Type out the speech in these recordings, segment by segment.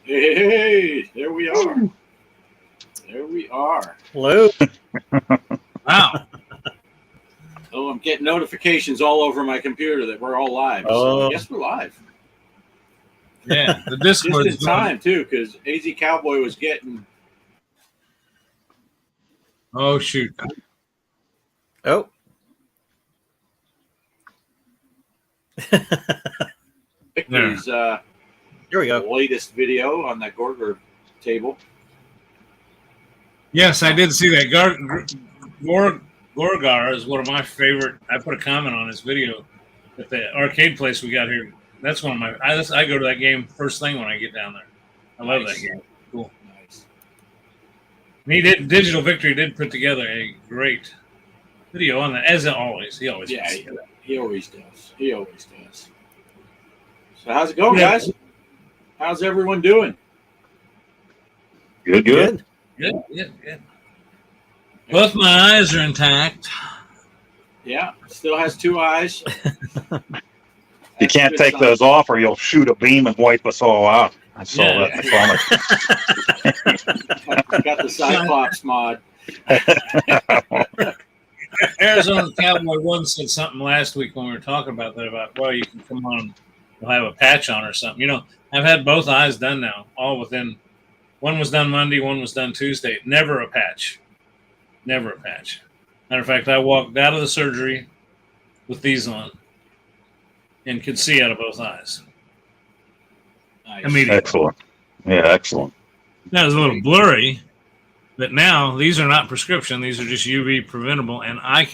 Hey, there we are. There we are. Hello. Wow. Oh, I'm getting notifications all over my computer that we're all live. So Oh. I guess we're live. Yeah, the Just Discord in is going. time, too, because AZ Cowboy was getting. Oh, shoot. Oh. Victory's Here we go. latest video on that Gorger table. Yes, I did see that. Gorgar is one of my favorite. I put a comment on his video at the arcade place we got here. That's one of my. I go to that game first thing when I get down there. I love Nice. that game. Cool. Nice. And he did. Digital Victory did put together a great video on that, as always. He always Yeah, puts together. he always does. He always does. So how's it going, guys? How's everyone doing? Good. Good. Both my eyes are intact. Yeah, still has two eyes. You can't Good take sign. those off or you'll shoot a beam and wipe us all out. I saw Yeah. that in the comic. Got the Cyclops mod. Arizona Cowboy One said something last week when we were talking about that about, well, you can come on, we'll have a patch on or something. You know, I've had both eyes done now, all within. One was done Monday, one was done Tuesday. Never a patch. Never a patch. Matter of fact, I walked out of the surgery with these on and could see out of both eyes Nice. immediately. Excellent. Yeah, excellent. That was a little blurry, but now these are not prescription. These are just UV preventable, and I'm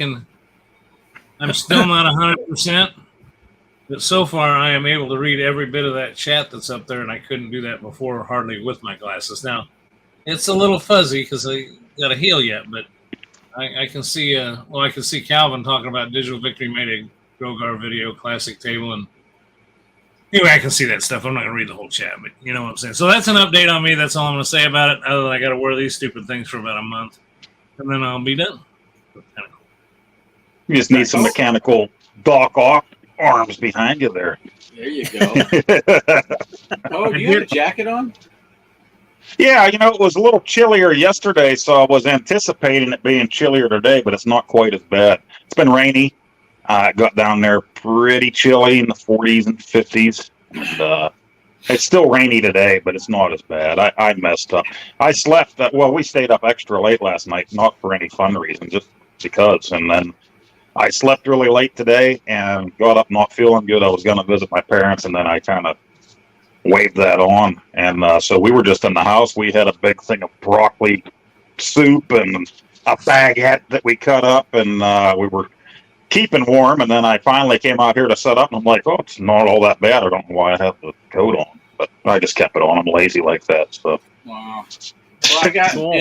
still not 100%, but so far I am able to read every bit of that chat that's up there, and I couldn't do that before hardly with my glasses. Now, it's a little fuzzy because I got to heal yet, but I can see, I can see Calvin talking about Digital Victory made a Grogar video, classic table, and anyway, I can see that stuff. I'm not going to read the whole chat, but you know what I'm saying. So that's an update on me. That's all I'm going to say about it, other than I got to wear these stupid things for about a month, and then I'll be done. Kind of cool. You just need some mechanical Doc Ock arms behind you there. There you go. Oh, do you have a jacket on? Yeah, it was a little chillier yesterday, so I was anticipating it being chillier today, but it's not quite as bad. It's been rainy. It got down there pretty chilly in the 40s and 50s. And, it's still rainy today, but it's not as bad. I messed up. I slept, we stayed up extra late last night, not for any fun reason, just because. And then I slept really late today and got up not feeling good. I was going to visit my parents, and then I kind of waved that on. And so we were just in the house. We had a big thing of broccoli soup and a baguette that we cut up, and we were keeping warm. And then I finally came out here to set up, and I'm like, oh, it's not all that bad. I don't know why I have the coat on, but I just kept it on. I'm lazy like that. So Wow. Well, I got Cool.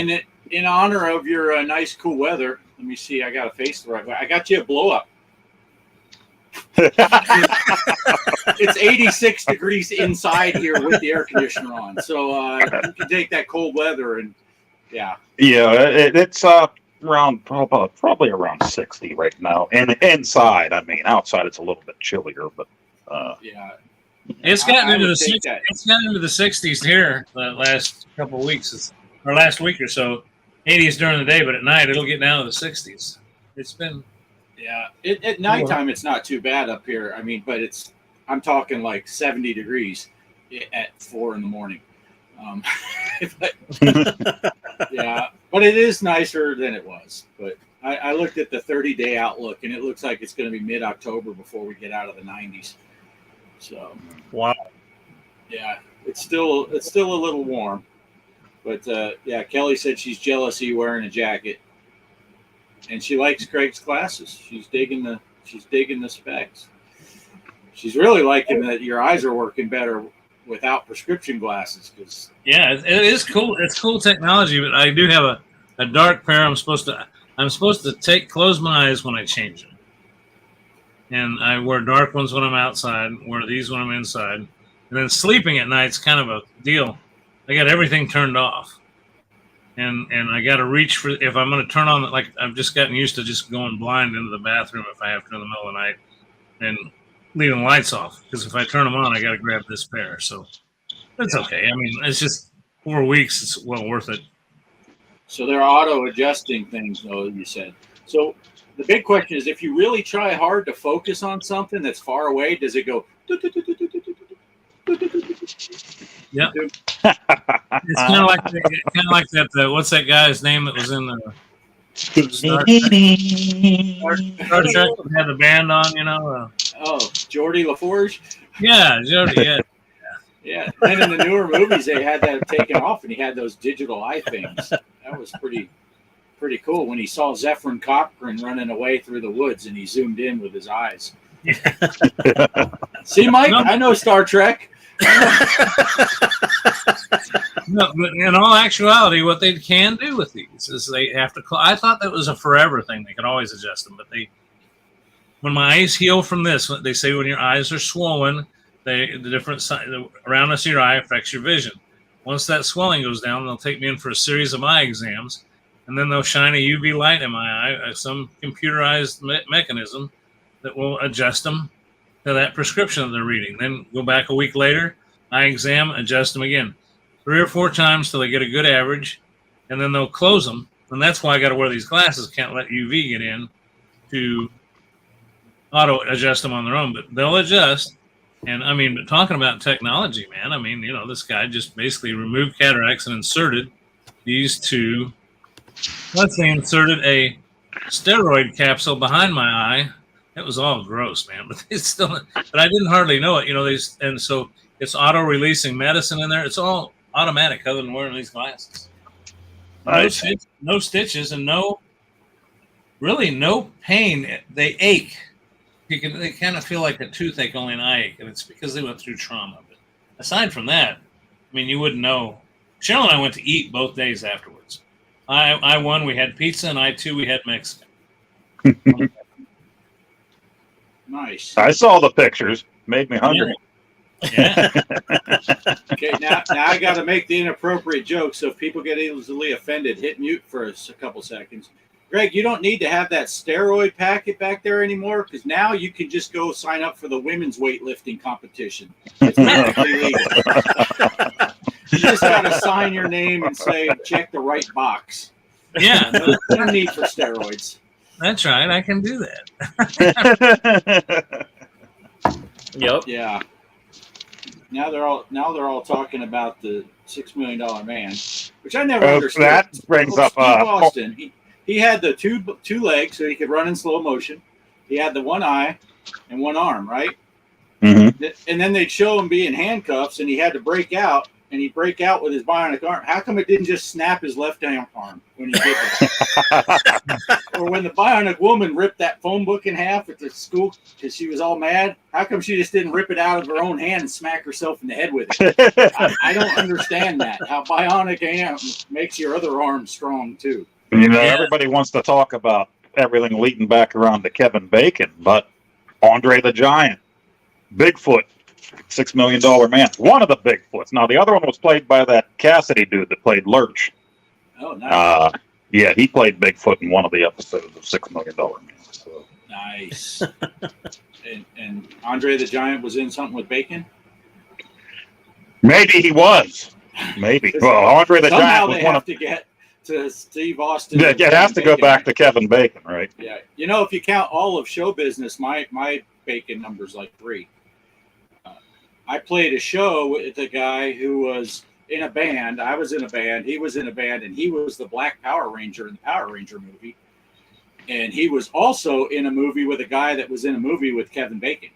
in honor of your nice, cool weather. Let me see. I got to face the right way. I got you a blow up. It's 86 degrees inside here with the air conditioner on, so you can take that cold weather and yeah. it's around probably around 60 right now. And inside, I mean, outside it's a little bit chillier, but Yeah. It's gotten I into would the take 60s. that. It's gotten into the 60s here the last couple of weeks, or last week or so. 80s during the day, but at night it'll get down to the 60s. It's been Yeah. At nighttime, it's not too bad up here. I mean, but I'm talking like 70 degrees at 4 in the morning. But, yeah, but it is nicer than it was. But I looked at the 30-day outlook, and it looks like it's going to be mid-October before we get out of the 90s. So Wow. yeah, it's still a little warm. But yeah, Kelly said she's jealous of you wearing a jacket, and she likes Craig's glasses. She's digging the specs. She's really liking that your eyes are working better without prescription glasses. Because yeah, it is cool. It's cool technology, but I do have a dark pair. I'm supposed to close my eyes when I change them, and I wear dark ones when I'm outside. Wear these when I'm inside, and then sleeping at night's kind of a deal. I got everything turned off, and I got to reach for if I'm going to turn on. Like I've just gotten used to just going blind into the bathroom if I have to in the middle of the night, and leaving the lights off because if I turn them on, I got to grab this pair. So It's okay. I mean, it's just 4 weeks. It's well worth it. So they're auto-adjusting things, though, you said. So the big question is, if you really try hard to focus on something that's far away, does it go? Yeah. It's kind of like that. What's that guy's name that was in the Star Trek that had the band on? You know. Oh, Geordie LaForge. Yeah, Jody. Yeah. Yeah. Then in the newer movies, they had that taken off, and he had those digital eye things. That was pretty cool when he saw Zephyrin Cochrane running away through the woods, and he zoomed in with his eyes. See, Mike, I know Star Trek. No, but in all actuality, what they can do with these is they have to. I thought that was a forever thing. They could always adjust them, but when my eyes heal from this, they say when your eyes are swollen, the different side around us of your eye affects your vision. Once that swelling goes down, they'll take me in for a series of eye exams, and then they'll shine a UV light in my eye, some computerized mechanism that will adjust them to that prescription that they're reading. Then go back a week later, eye exam, adjust them again 3 or 4 times till they get a good average, and then they'll close them. And that's why I got to wear these glasses. Can't let UV get in to auto adjust them on their own, but they'll adjust. And I mean, but talking about technology, man, I mean, you know, this guy just basically removed cataracts and inserted these two. Let's say inserted a steroid capsule behind my eye. It was all gross, man, but I didn't hardly know it, you know. And so it's auto-releasing medicine in there. It's all automatic, other than wearing these glasses. Nice. No stitches and no pain. They ache. They kind of feel like a toothache, only an eye ache, and it's because they went through trauma. But aside from that, I mean, you wouldn't know. Cheryl and I went to eat both days afterwards. I won, we had pizza, and I two, we had Mexican. Nice. I saw the pictures. Made me hungry. Yeah. Okay, now I got to make the inappropriate joke. So if people get easily offended, hit mute for a couple seconds. Greg, you don't need to have that steroid packet back there anymore, because now you can just go sign up for the women's weightlifting competition. It's perfectly legal. You just got to sign your name and say, check the right box. Yeah. No need for steroids. That's right. I can do that. Yep. Yeah. Now they're all talking about the $6 Million Man, which I never understood. That brings up Steve Austin. He had the two legs, so he could run in slow motion. He had the one eye and one arm, right? Mm-hmm. And then they'd show him be in handcuffs, and he had to break out, and he'd break out with his bionic arm. How come it didn't just snap his left arm when he did that? Or when the bionic woman ripped that phone book in half at the school because she was all mad, how come she just didn't rip it out of her own hand and smack herself in the head with it? I don't understand that. How bionic arm makes your other arm strong, too. You know, everybody wants to talk about everything leading back around to Kevin Bacon, but Andre the Giant, Bigfoot, $6 Million Man, one of the Bigfoots. Now, the other one was played by that Cassidy dude that played Lurch. Oh, nice. Yeah, he played Bigfoot in one of the episodes of $6 Million Man. So. Nice. and Andre the Giant was in something with Bacon? Maybe he was. Maybe. Well, Andre the Giant was they one have of... to get to Steve Austin. Yeah, it has to go back to Kevin Bacon, right? Yeah. You know, if you count all of show business, my Bacon number's like 3. I played a show with a guy who was in a band. I was in a band. He was in a band, and he was the Black Power Ranger in the Power Ranger movie. And he was also in a movie with a guy that was in a movie with Kevin Bacon.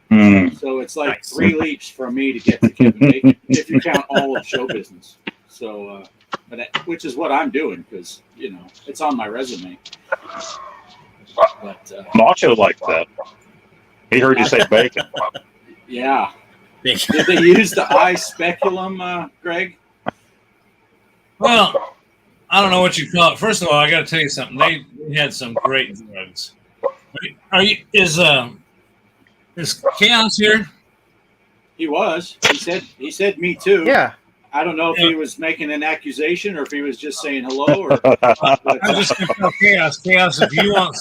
Mm. So it's like 3 leaps from me to get to Kevin Bacon, if you count all of show business. So, which is what I'm doing, because, you know, it's on my resume. But Macho liked that. He heard you say bacon. yeah. Did they use the eye speculum, Greg? Well, I don't know what you call it. First of all, I got to tell you something. They had some great drugs. Is Chaos here? He was. He said me too. Yeah. I don't know if he was making an accusation or if he was just saying hello. Or I'm just going to tell Chaos. Chaos, if you want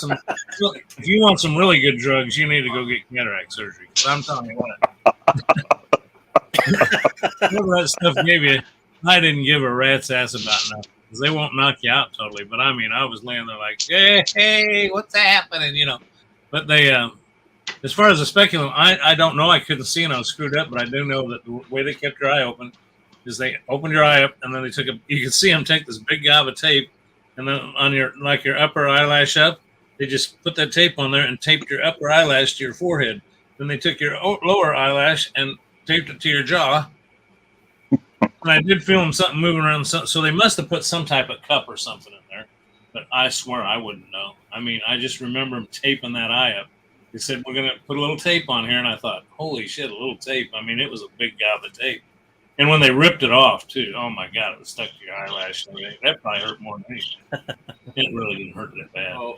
some really good drugs, you need to go get cataract surgery. Because I'm telling you what. whatever that stuff gave you, I didn't give a rat's ass about nothing because they won't knock you out totally. But I mean, I was laying there like, hey, what's happening? But they, as far as the speculum, I don't know. I couldn't see and I was screwed up, but I do know that the way they kept your eye open is they opened your eye up and then you could see them take this big gob of tape and then on your upper eyelash up, they just put that tape on there and taped your upper eyelash to your forehead. Then they took your lower eyelash and taped it to your jaw. And I did feel something moving around. So they must have put some type of cup or something in there. But I swear I wouldn't know. I mean, I just remember them taping that eye up. They said, we're going to put a little tape on here. And I thought, holy shit, a little tape. I mean, it was a big gob of tape. And when they ripped it off, too, oh, my God, it was stuck to your eyelash. That probably hurt more than me. It really didn't hurt that bad. Oh,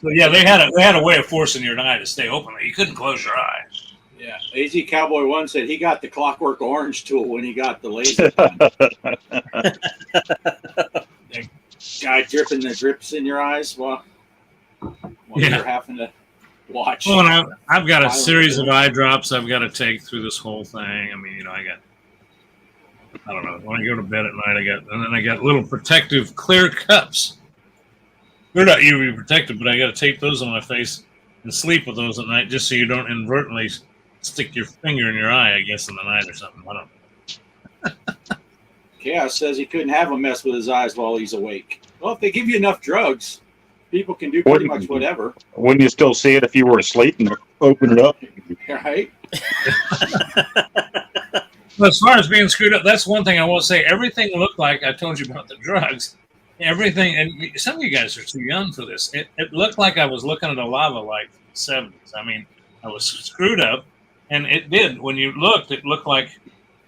So, yeah, they had a way of forcing your eye to stay open. You couldn't close your eye. yeah. AZ Cowboy 1 said he got the Clockwork Orange tool when he got the laser gun. The guy dripping the drips in your eyes while you're having to watch. Well, and I've got a series of eye drops I've got to take through this whole thing. I mean, I don't know. When I go to bed at night, I got little protective clear cups. They're not UV protected, but I got to tape those on my face and sleep with those at night just so you don't inadvertently stick your finger in your eye, I guess, in the night or something. I don't know. Chaos says he couldn't have him mess with his eyes while he's awake. Well, if they give you enough drugs, people can do pretty much whatever. Wouldn't you still see it if you were asleep and open it up? Right? Well, as far as being screwed up, that's one thing I will say. Everything looked like, I told you about the drugs, everything, and some of you guys are too young for this. It looked like I was looking at a lava light from the 70s. I mean, I was screwed up, and it did. When you looked, it looked like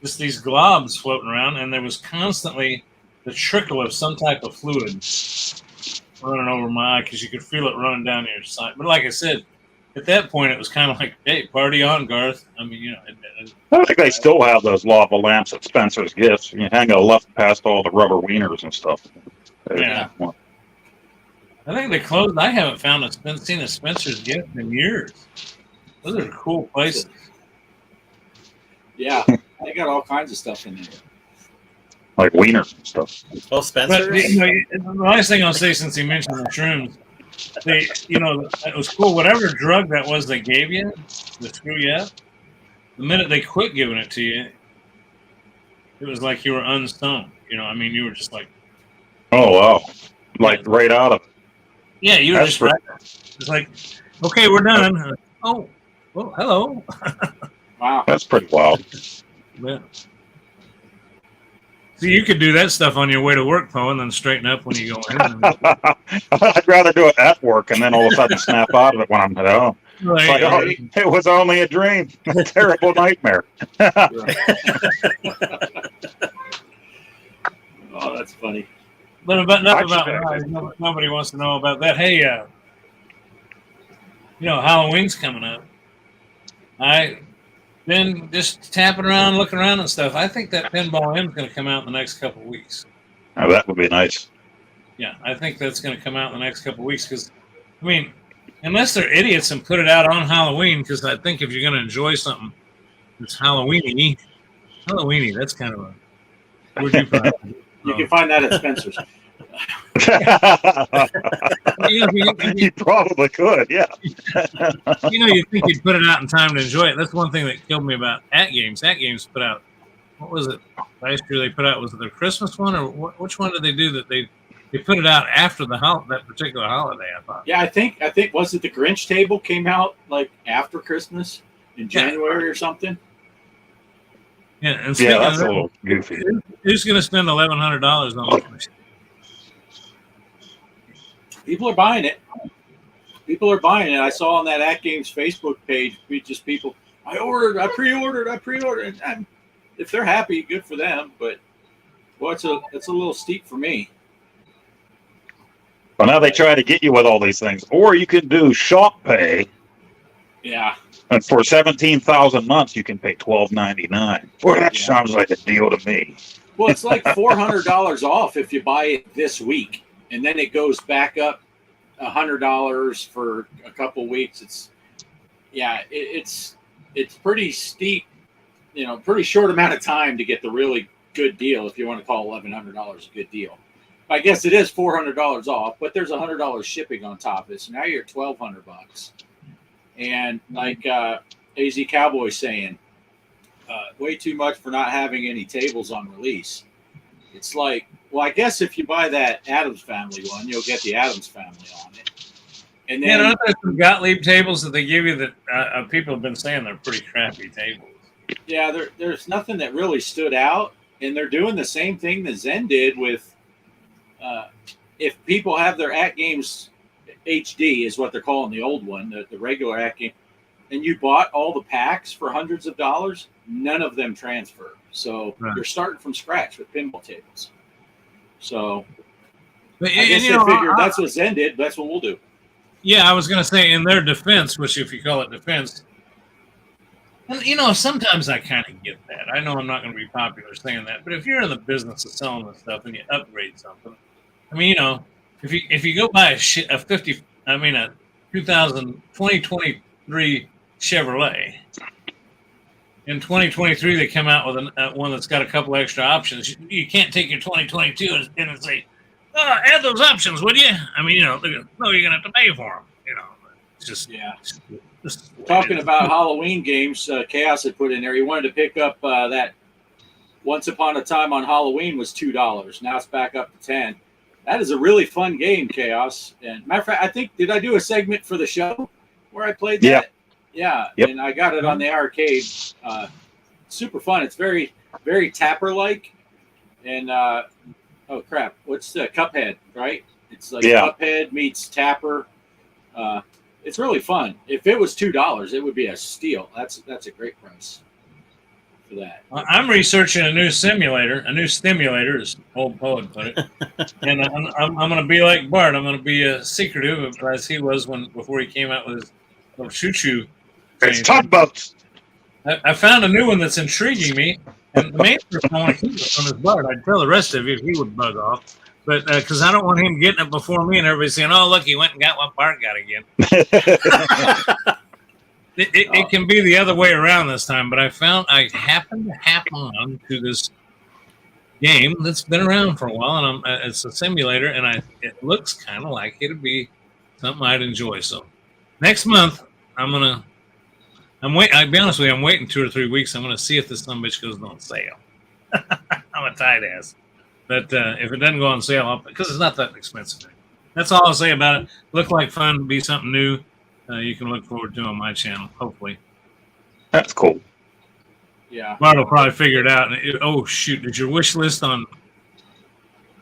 just these globs floating around, and there was constantly the trickle of some type of fluid running over my eye because you could feel it running down your side. But like I said, at that point, it was kind of like, hey, party on, Garth. I mean, I think they still have those lava lamps at Spencer's Gifts. You hang a left past all the rubber wieners and stuff. Yeah. I think they closed. I haven't seen a Spencer's Gift in years. Those are cool places. Yeah, they got all kinds of stuff in there. Like wieners and stuff. Well, Spencer. But the last thing I'll say, since he mentioned the shrooms, it was cool. Whatever drug that was they gave you to screw you up, the minute they quit giving it to you, it was like you were unstoned. I mean, you were just like, oh wow, like right out of it. Yeah, you were just right. It's like, okay, we're done. Oh, well, hello. Wow, that's pretty wild. Yeah. See, you could do that stuff on your way to work, Poe, and then straighten up when you go in. I'd rather do it at work and then all of a sudden snap out of it when I'm at home. It's like, oh, it was only a dream, a terrible nightmare. Oh, that's funny. But enough about nobody wants to know about that. Hey, Halloween's coming up. I've been just tapping around, looking around and stuff. I think that Pinball M is going to come out in the next couple of weeks. Oh, that would be nice. Yeah, I think that's going to come out in the next couple of weeks because, I mean, unless they're idiots and put it out on Halloween, because I think if you're going to enjoy something that's Halloweeny, that's kind of a... Where'd you find it? You can find that at Spencer's. You probably could, yeah. You think you'd put it out in time to enjoy it. That's one thing that killed me about At Games. At Games put out, what was it? Last year they put out, was it their Christmas one, or which one did they do that they put it out after that particular holiday? I thought. Yeah, I think was it the Grinch table came out like after Christmas in January or something. Yeah, and yeah, that's a little goofy. Who's going to spend $1,100 on this? People are buying it. I saw on that At Games Facebook page, people, I pre-ordered. And if they're happy, good for them. But well, it's a little steep for me. Well, now they try to get you with all these things, or you can do shop pay. Yeah. And for 17,000 months, you can pay $12.99. Well, that sounds like a deal to me. Well, it's like $400 off if you buy it this week, and then it goes back up $100 for a couple weeks. It's pretty steep pretty short amount of time to get the really good deal. If you want to call $1,100 a good deal, I guess it is $400 off, but there's $100 shipping on top of it. So now you're at $1,200. And like AZ Cowboy saying, way too much for not having any tables on release. It's like, well, I guess if you buy that Adams Family one, you'll get the Adams Family on it. And then aren't there some Gottlieb tables that they give you that people have been saying they're pretty crappy tables? Yeah, there's nothing that really stood out, and they're doing the same thing that Zen did with. If people have their At Games HD is what they're calling the old one, the regular At Game, and you bought all the packs for hundreds of dollars, none of them transfer. So you're starting from scratch with pinball tables. So I guess they figured that's what Zen did. That's what we'll do. Yeah, I was going to say in their defense, which if you call it defense, and sometimes I kind of get that. I know I'm not going to be popular saying that, but if you're in the business of selling this stuff and you upgrade something, I mean, if you go buy a 2023 Chevrolet, in 2023 they come out with one that's got a couple extra options. You can't take your 2022 and say, "Oh, add those options, would you?" I mean, no, you're going to have to pay for them. It's just Talking about Halloween games, Chaos had put in there. He wanted to pick up that Once Upon a Time on Halloween was $2. Now it's back up to $10. That is a really fun game, Chaos. And matter of fact, did I do a segment for the show where I played that? Yeah. Yep. And I got it on the arcade. Super fun. It's very, very Tapper-like. And oh crap, what's the Cuphead? Right? It's like Cuphead meets Tapper. It's really fun. If it was $2, it would be a steal. That's a great price for that. I'm researching a new stimulator, as old poet put it, and I'm going to be like Bart. I'm going to be secretive as he was before he came out with his little choo-choo. It's tugboats. I found a new one that's intriguing me, and the main person I want to keep it on is Bart. I'd tell the rest of you if he would bug off. But because I don't want him getting it before me and everybody saying, "Oh, look, he went and got what Bart got again." It can be the other way around this time. But I happened to happen on to this game that's been around for a while, and it's a simulator, and it looks kind of like it'd be something I'd enjoy. So next month, I'll be honest with you, I'm waiting 2 or 3 weeks. I'm going to see if this son bitch goes on sale. I'm a tight ass. But if it doesn't go on sale, because it's not that expensive. That's all I'll say about it. Look like fun to be something new. You can look forward to on my channel, hopefully. That's cool. Yeah. Bart will probably figure it out. Oh, shoot. Did your wish list on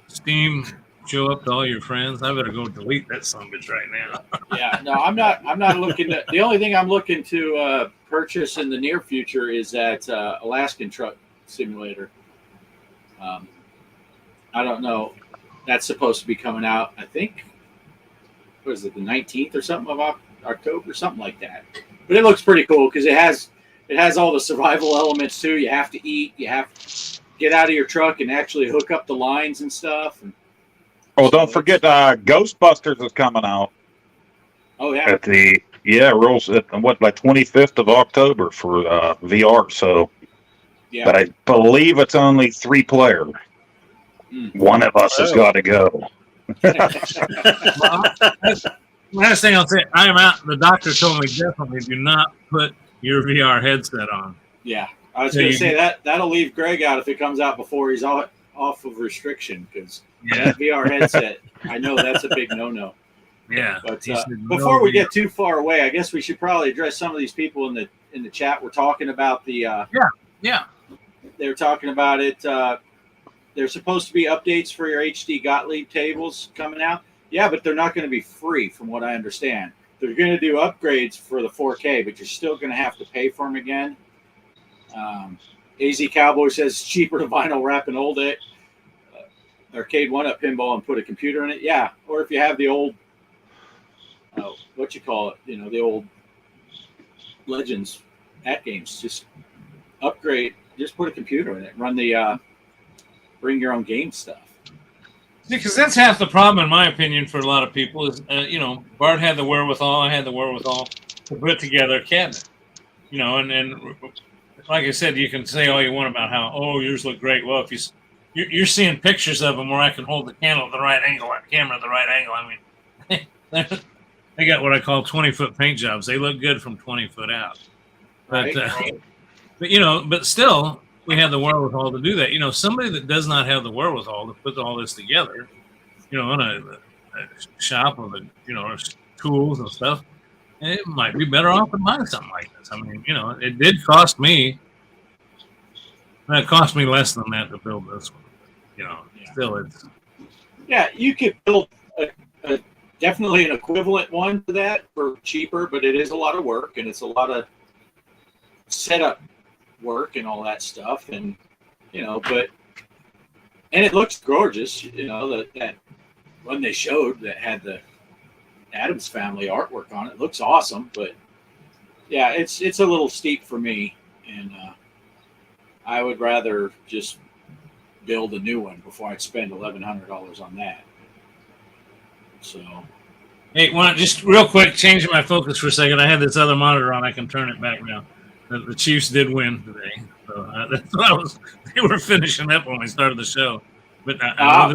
Steam show up to all your friends? I better go delete that sumbitch right now. Yeah. No, I'm not looking to. The only thing I'm looking to purchase in the near future is that Alaskan Truck Simulator. I don't know. That's supposed to be coming out, I think, what is it, the 19th or something of October, something like that. But it looks pretty cool because it has all the survival elements too. You have to eat, you have to get out of your truck and actually hook up the lines and stuff. And don't forget Ghostbusters is coming out. Oh yeah. Rolls at 25th of October for VR. So, yeah. But I believe it's only 3-player. One of us has got to go. Last thing I'll say, I am out. The doctor told me definitely do not put your VR headset on. Yeah, I was going to say that'll leave Greg out if it comes out before he's off of restriction because that VR headset, I know that's a big no-no. Yeah. But before we get too far away, I guess we should probably address some of these people in the chat. We're talking about the yeah. They're talking about it. There's supposed to be updates for your HD Gottlieb tables coming out. Yeah, but they're not going to be free from what I understand. They're going to do upgrades for the 4K, but you're still going to have to pay for them again. AZ Cowboy says it's cheaper to vinyl wrap an old Arcade 1-Up pinball and put a computer in it. Yeah, or if you have the old, the old Legends At Games, just upgrade, just put a computer in it, run the bring your own game stuff. Because that's half the problem, in my opinion, for a lot of people is, Bart had the wherewithal, I had the wherewithal to put together a cabinet. And like I said, you can say all you want about how yours look great. Well, if you're seeing pictures of them where I can hold the candle at the right angle, camera at the right angle. I mean, they got what I call 20-foot paint jobs. They look good from 20 foot out. But Right. but still, we have the wherewithal to do that. Somebody that does not have the wherewithal to put all this together, in a shop with tools and stuff, it might be better off than buying something like this. I mean, it did cost me. It cost me less than that to build this one. Still, it's Yeah, you could build a definitely an equivalent one to that for cheaper, but it is a lot of work and it's a lot of setup work and all that stuff. And and it looks gorgeous. That one they showed that had the Addams Family artwork on it looks awesome. But yeah, it's a little steep for me, and I would rather just build a new one before I'd spend $1,100 on that. So, hey, just real quick, changing my focus for a second. I had this other monitor on. I can turn it back now. The Chiefs did win today, so that's what they were finishing up when we started the show. But I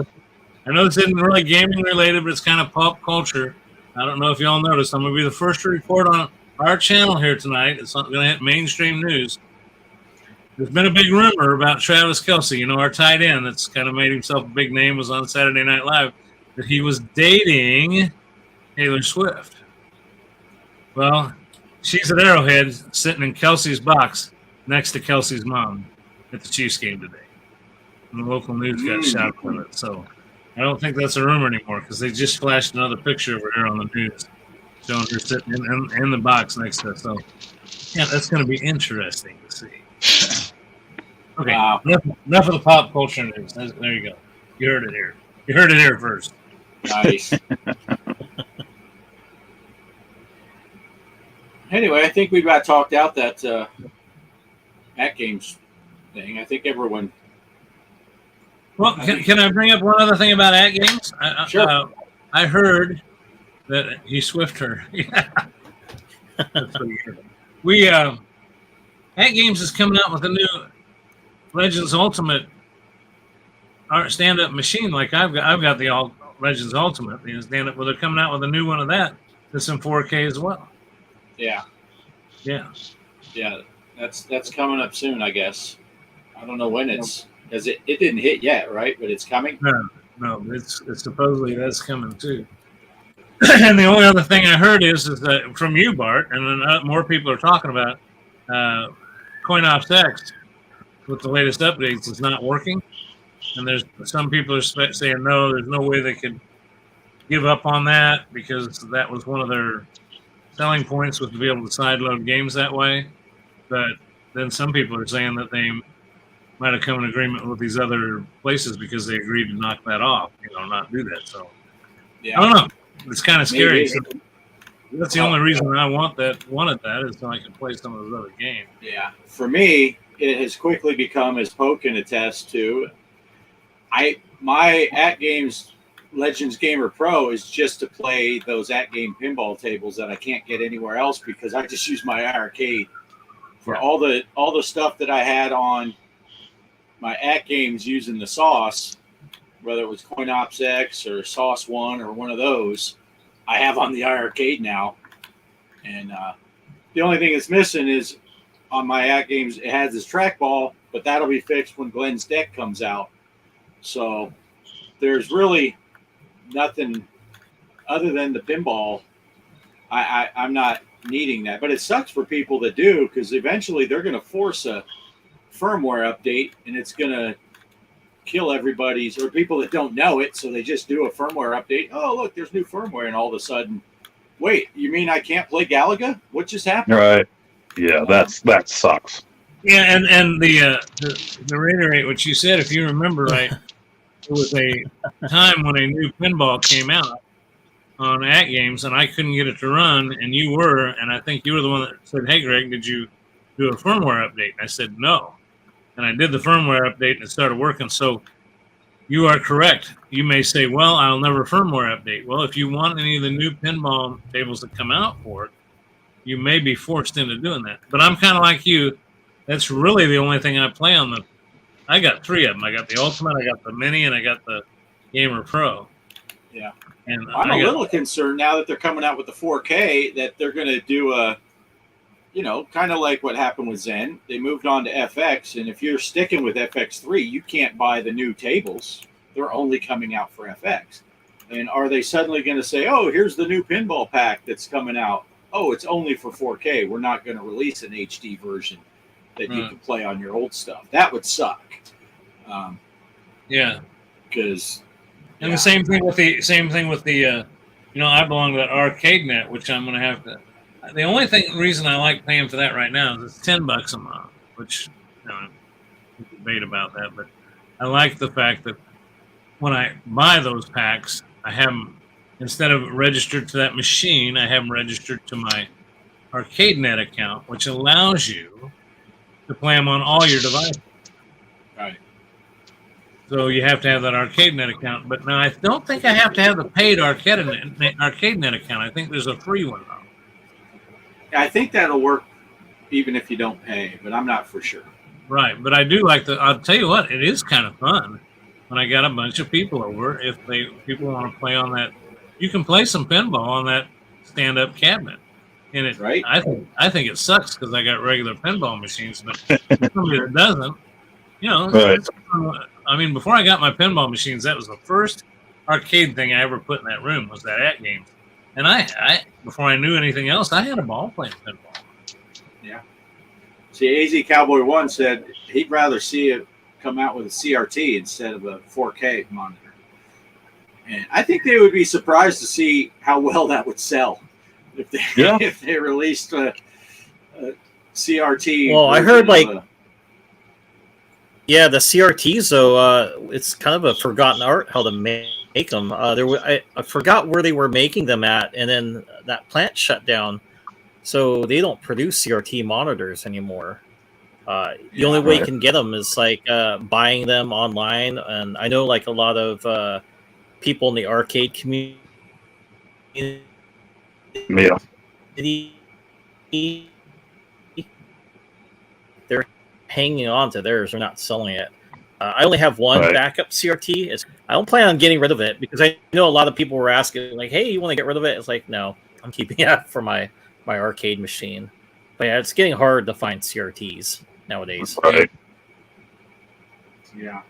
know this isn't really gaming related, but it's kind of pop culture. I don't know if y'all noticed. I'm going to be the first to report on our channel here tonight. It's not going to hit mainstream news. There's been a big rumor about Travis Kelce, our tight end that's kind of made himself a big name, was on Saturday Night Live, that he was dating Taylor Swift. Well, she's at Arrowhead sitting in Kelce's box next to Kelce's mom at the Chiefs game today. And the local news got shot from it. So I don't think that's a rumor anymore because they just flashed another picture over here on the news showing her sitting in the box next to her. So, yeah, that's going to be interesting to see. Okay, enough of the pop culture news. There you go. You heard it here. You heard it here first. nice. Anyway, I think we've about talked out that at games thing. I think everyone. Well, can I bring up one other thing about at games? Sure. I heard that he Swift her. Yeah. We at games is coming out with a new Legends Ultimate art stand-up machine. Like I've got the Legends Ultimate stand-up. Well, they're coming out with a new one of that that's in 4K as well. Yeah. That's coming up soon, I guess. I don't know when because it didn't hit yet, right? But it's coming. No, it's supposedly that's coming too. And the only other thing I heard is that from you, Bart, and then more people are talking about CoinOps X with the latest updates is not working, and there's some people are saying no, there's no way they could give up on that because that was one of their selling points was to be able to sideload games that way. But then some people are saying that they might have come in agreement with these other places because they agreed to knock that off, not do that. So Yeah. I don't know. It's kind of scary. Maybe. So that's the only reason I wanted that is so I can play some of those other games. Yeah. For me, it has quickly become, as Poe can attest to, my at games Legends Gamer Pro is just to play those at game pinball tables that I can't get anywhere else because I just use my arcade for all the stuff that I had on my at games using the Sauce, whether it was CoinOps X or Sauce One or one of those, I have on the arcade now. And the only thing that's missing is on my at games, it has this trackball, but that'll be fixed when Glenn's deck comes out. So there's really nothing other than the pinball. I'm not needing that, but it sucks for people that do because eventually they're going to force a firmware update and it's going to kill everybody's or people that don't know it. So they just do a firmware update. Oh, look, there's new firmware. And all of a sudden, wait, you mean I can't play Galaga? What just happened? Right. Yeah, that sucks. Yeah, and to reiterate what you said, if you remember right, there was a time when a new pinball came out on at games, and I couldn't get it to run, and you were, and I think you were the one that said, "Hey, Greg, did you do a firmware update?" And I said, "No," and I did the firmware update, and it started working. So you are correct. You may say, "Well, I'll never firmware update." Well, if you want any of the new pinball tables that come out for it, you may be forced into doing that. But I'm kind of like you. That's really the only thing I play on the. I got 3 of them. I got the Ultimate, I got the Mini, and I got the Gamer Pro. Yeah. And I'm I a got, little concerned now that they're coming out with the 4K that they're going to do a, kind of like what happened with Zen. They moved on to FX, and if you're sticking with FX3, you can't buy the new tables. They're only coming out for FX. And are they suddenly going to say, oh, here's the new pinball pack that's coming out? Oh, it's only for 4K. We're not going to release an HD version that you can play on your old stuff. That would suck. Yeah. Because And the same thing with the I belong to that Arcade Net, which I'm going to have to. The only reason I like paying for that right now is it's $10 a month, which we can debate about that, but I like the fact that when I buy those packs, I have them instead of registered to that machine, I have them registered to my Arcade Net account, which allows you to play them on all your devices. Right. So you have to have that Arcade Net account. But now I don't think I have to have the paid Arcade Net account. I think there's a free one, though. I think that'll work even if you don't pay, but I'm not for sure. Right. But I do like I'll tell you what, it is kind of fun when I got a bunch of people over. If people want to play on that, you can play some pinball on that stand-up cabinet. And it, right. I think it sucks because I got regular pinball machines, but somebody that doesn't, Right. I mean, before I got my pinball machines, that was the first arcade thing I ever put in that room was that at game. And I before I knew anything else, I had a ball playing pinball. Yeah. See, AZ Cowboy 1 said he'd rather see it come out with a CRT instead of a 4K monitor. And I think they would be surprised to see how well that would sell if they released a CRT. Well, I heard the CRTs though, it's kind of a forgotten art how to make them. I forgot where they were making them at, and then that plant shut down, so they don't produce CRT monitors anymore. The only way you can get them is like buying them online, and I know like a lot of people in the arcade community. Yeah. They're hanging on to theirs. They're not selling it. I only have one backup CRT. I don't plan on getting rid of it because I know a lot of people were asking, like, "Hey, you want to get rid of it?" It's like, no, I'm keeping it for my arcade machine. But yeah, it's getting hard to find CRTs nowadays. Right. Yeah.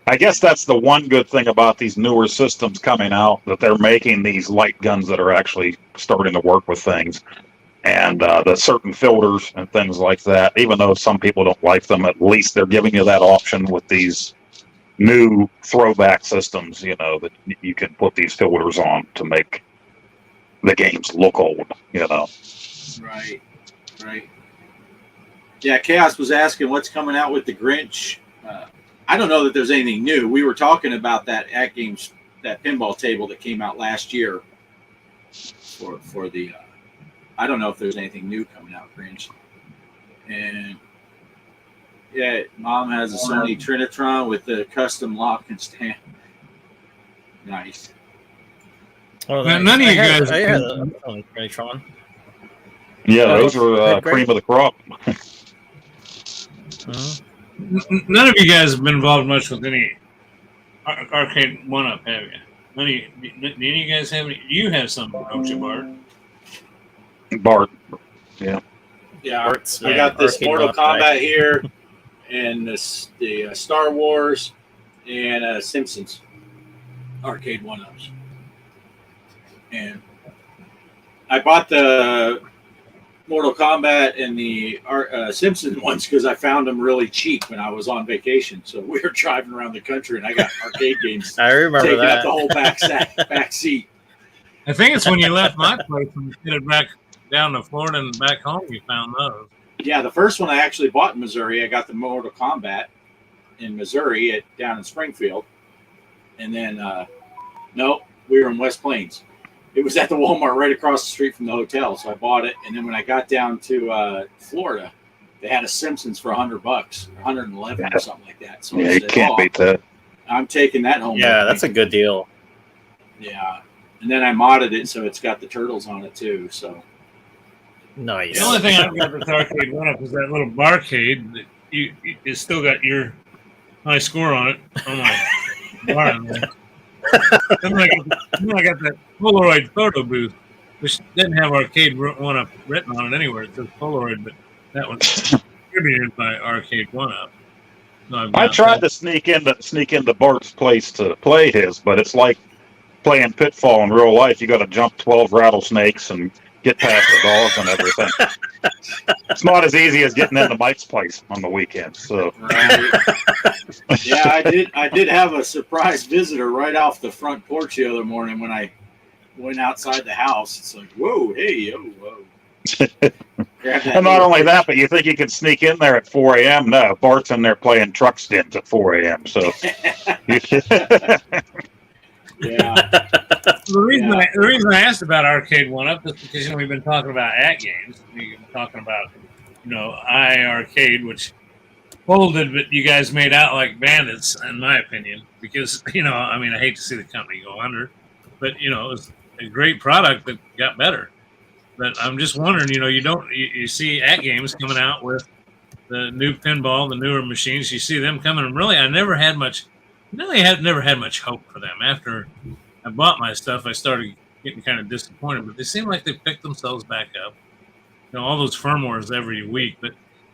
I guess that's the one good thing about these newer systems coming out, that they're making these light guns that are actually starting to work with things. And the certain filters and things like that, even though some people don't like them, at least they're giving you that option with these new throwback systems, that you can put these filters on to make the games look old, Right. Yeah, Chaos was asking what's coming out with the Grinch. I don't know that there's anything new. We were talking about that at games, that pinball table that came out last year for the. I don't know if there's anything new coming out, Grinch. And yeah, Mom has a Sony Trinitron with the custom lock and stand. Nice. Oh, nice. None of you guys. I had a Sony Trinitron. Yeah, those are cream of the crop. None of you guys have been involved much with any arcade one-up, have you? Do any of you guys have any? You have some, don't you, Bart? Bart, yeah. Yeah, we got this Mortal Kombat here, and the Star Wars, and Simpsons arcade one-ups. And I bought the Mortal Kombat and the Simpsons ones because I found them really cheap when I was on vacation. So we were driving around the country, and I got arcade games I remember taking that. up the whole back seat. I think it's when you left my place and headed back down to Florida and back home you found those. Yeah, the first one I actually bought in Missouri. I got the Mortal Kombat in Missouri down in Springfield. And then, no, we were in West Plains. It was at the Walmart right across the street from the hotel, so I bought it. And then when I got down to Florida, they had a Simpsons for $100, $111 or something like that. So yeah, I said, you can't beat that. I'm taking that home. Yeah, that's a good deal. Yeah, and then I modded it so it's got the turtles on it too. So Nice. The only thing I've got that's arcade one up is that little barcade that it's still got your high score on it on my bar in there. Then I got that Polaroid photo booth, which didn't have arcade one up written on it anywhere. It says Polaroid, but that was distributed by Arcade One Up. So I tried to sneak into Bart's place to play his, but it's like playing Pitfall in real life. You got to jump 12 rattlesnakes and get past the dogs and everything. It's not as easy as getting into Mike's place on the weekend. So, Right. Yeah, I did have a surprise visitor right off the front porch the other morning when I went outside the house. It's like, whoa, hey, oh, whoa. and not only that, but you think you can sneak in there at 4 a.m.? No, Bart's in there playing truck stints at 4 a.m. So, yeah. The reason I asked about Arcade One Up is because we've been talking about at games. We've been talking about iArcade, which folded, but you guys made out like bandits, in my opinion. Because I hate to see the company go under, but it was a great product that got better. But I'm just wondering, you see at games coming out with the new pinball, the newer machines. You see them coming, and really, I never had much hope for them. After I bought my stuff, I started getting kind of disappointed. But they seem like they picked themselves back up. All those firmwares every week. But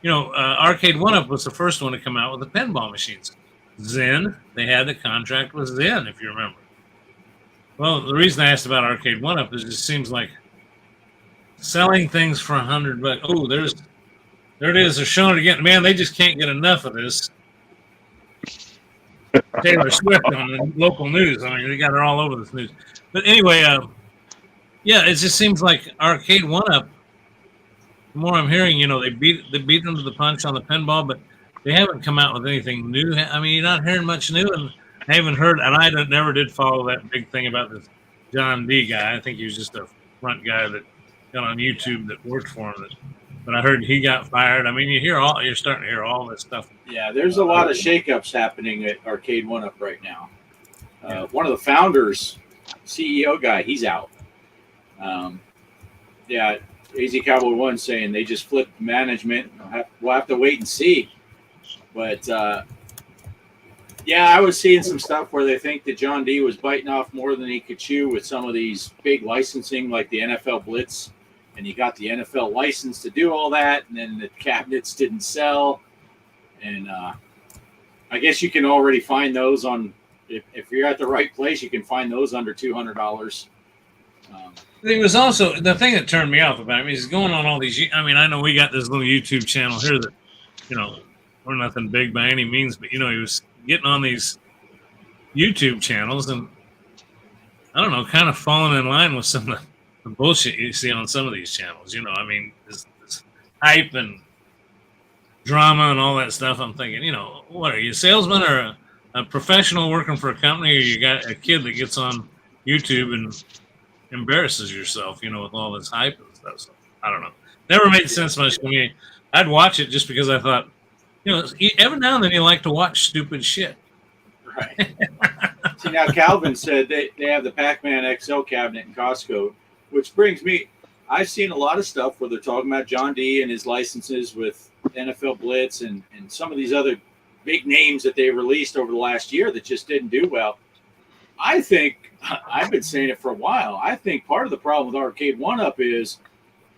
Arcade One Up was the first one to come out with the pinball machines. Zen, they had the contract with Zen, if you remember. Well, the reason I asked about Arcade One Up is it seems like selling things for $100. Oh, there it is. They're showing it again. Man, they just can't get enough of this. Taylor Swift on the local news. They got her all over this news. But anyway, it just seems like Arcade One Up. The more I'm hearing, they beat them to the punch on the pinball, but they haven't come out with anything new. You're not hearing much new, and I haven't heard. And I never did follow that big thing about this John D guy. I think he was just a front guy that got on YouTube that worked for him. But I heard he got fired. You're starting to hear all this stuff. Yeah, there's a lot of shakeups happening at Arcade One Up right now. One of the founders, CEO guy, he's out. AZ Cowboy One saying they just flipped management. We'll have to wait and see. But I was seeing some stuff where they think that John D was biting off more than he could chew with some of these big licensing, like the NFL Blitz. And he got the NFL license to do all that, and then the cabinets didn't sell. And I guess you can already find those on, if you're at the right place, you can find those under $200. It was also the thing that turned me off about him. He's going on all these. I know we got this little YouTube channel here that, we're nothing big by any means, but he was getting on these YouTube channels and I don't know, kind of falling in line with some of the bullshit you see on some of these channels. This hype and drama and all that stuff. I'm thinking, what are you, a salesman or a professional working for a company, or you got a kid that gets on YouTube and embarrasses yourself, with all this hype and stuff. So, I don't know. Never made sense much to me. I'd watch it just because I thought, every now and then you like to watch stupid shit. Right. See, now Calvin said they have the Pac-Man XL cabinet in Costco, which brings me, I've seen a lot of stuff where they're talking about John D and his licenses with NFL Blitz and some of these other big names that they released over the last year that just didn't do well. I think, I've been saying it for a while, I think part of the problem with Arcade One Up is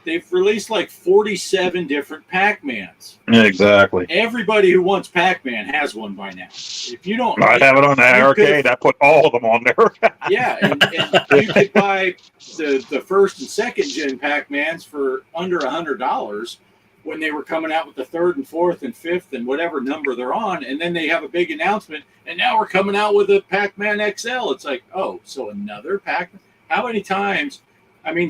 they've released like 47 different Pac-Mans. Exactly. Everybody who wants Pac-Man has one by now. If you don't, I have it on the arcade. I put all of them on there. Yeah, and you could buy the first and second gen Pac-Mans for under $100 when they were coming out with the third and fourth and fifth and whatever number they're on, and then they have a big announcement, and now we're coming out with a Pac-Man XL. It's like, oh, so another Pac-Man? How many times?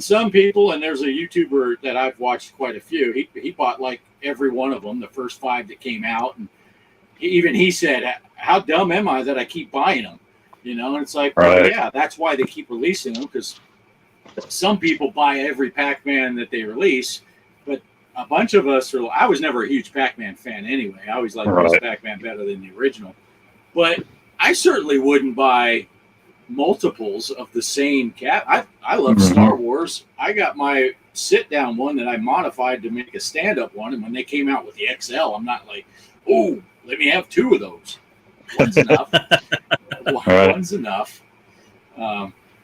Some people, and there's a YouTuber that I've watched quite a few, he bought like every one of them, the first 5 that came out, and he said, how dumb am I that I keep buying them? And it's like, right. Well, yeah, that's why they keep releasing them, because some people buy every Pac-Man that they release, but a bunch of us I was never a huge Pac-Man fan anyway. I always liked this Pac-Man better than the original. But I certainly wouldn't buy multiples of the same cat. I love Star Wars. I got my sit-down one that I modified to make a stand-up one. And when they came out with the XL, I'm not like, oh, let me have 2 of those. One's enough. One's enough.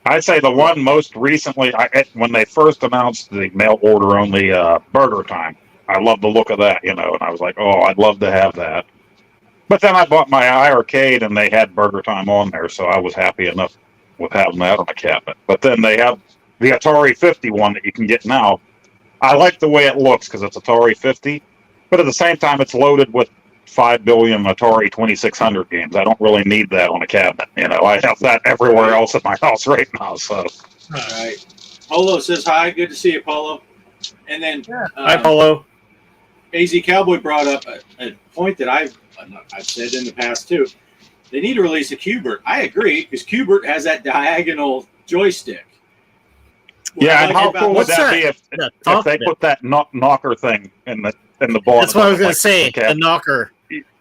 I'd say the one most recently, when they first announced the mail order only Burger Time, I love the look of that, and I was like, oh, I'd love to have that. But then I bought my iArcade and they had Burger Time on there, so I was happy enough with having that on the cabinet. But then they have the Atari 50 one that you can get now. I like the way it looks because it's Atari 50, but at the same time, it's loaded with 5 billion Atari 2600 games. I don't really need that on a cabinet. I have that everywhere else in my house right now. So, all right. Polo says hi. Good to see you, Polo. And then Hi, Polo. AZ Cowboy brought up a point that I've said in the past too. They need to release a Qbert. I agree because Qbert has that diagonal joystick. Yeah, and how cool would that be if they put that knocker thing in the bottom? That's what I was going to say. The knocker.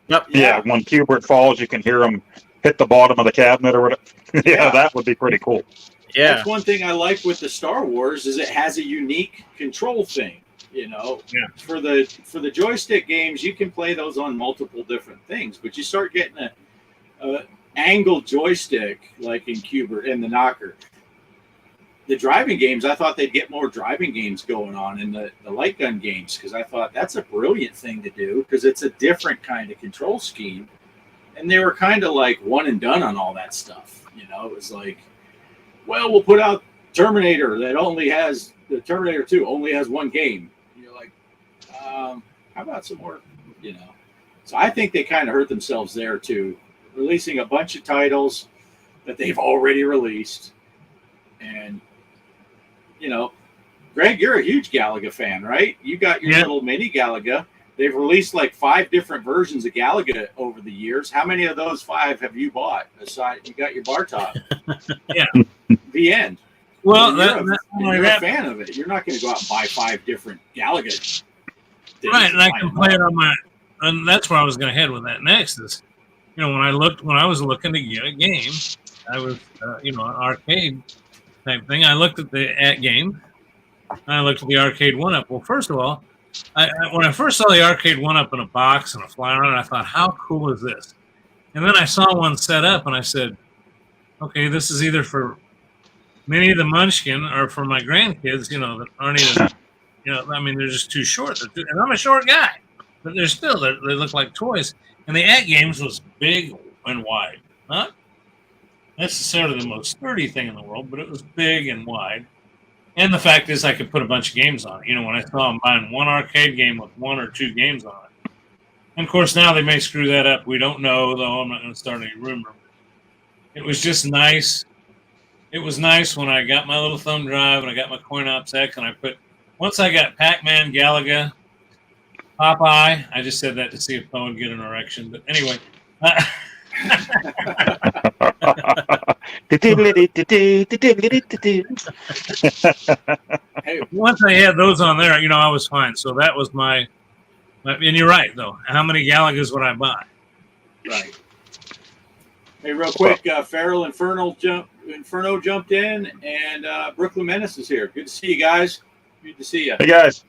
Yep. Yeah, when Qbert falls, you can hear him hit the bottom of the cabinet or whatever. Yeah, that would be pretty cool. Yeah, that's one thing I like with the Star Wars is it has a unique control thing. For the joystick games, you can play those on multiple different things, but you start getting a angled joystick like in Qbert and the knocker. The driving games, I thought they'd get more driving games going on in the light gun games because I thought that's a brilliant thing to do because it's a different kind of control scheme. And they were kind of like one and done on all that stuff. It was like, well, we'll put out Terminator the Terminator 2 only has one game. And you're like, how about some more, So I think they kind of hurt themselves there too, releasing a bunch of titles that they've already released. And Greg, you're a huge Galaga fan, right? You got your little mini Galaga. They've released like 5 different versions of Galaga over the years. How many of those 5 have you bought? Aside, you got your bar top. Yeah. The end. Well, you're a fan of it. You're not going to go out and buy 5 different Galaga. Right, and I can play it on my. And that's where I was going to head with that next. Is when I was looking to get a game, I was an arcade type thing. I looked at the game. I looked at the arcade 1-up. Well, first of all, when I first saw the arcade 1-up in a box and a flyer on it, I thought, how cool is this? And then I saw one set up, and I said, okay, this is either for Minnie the Munchkin or for my grandkids, that aren't even, they're just too short. And I'm a short guy, but they look like toys. And the games was big and wide. Not necessarily the most sturdy thing in the world, but it was big and wide. And the fact is I could put a bunch of games on it. When I saw them buying one arcade game with 1 or 2 games on it. And, of course, now they may screw that up. We don't know, though. I'm not going to start any rumor. It was just nice. It was nice when I got my little thumb drive and I got my CoinOps X and once I got Pac-Man, Galaga, Popeye, I just said that to see if I would get an erection. But anyway. Once I had those on there, I was fine. So that was my and you're right, though. How many Galagas would I buy? Right. Hey, real quick, Feral Inferno jumped in, and Brooklyn Menace is here. Good to see you guys. Good to see you. Hey, guys.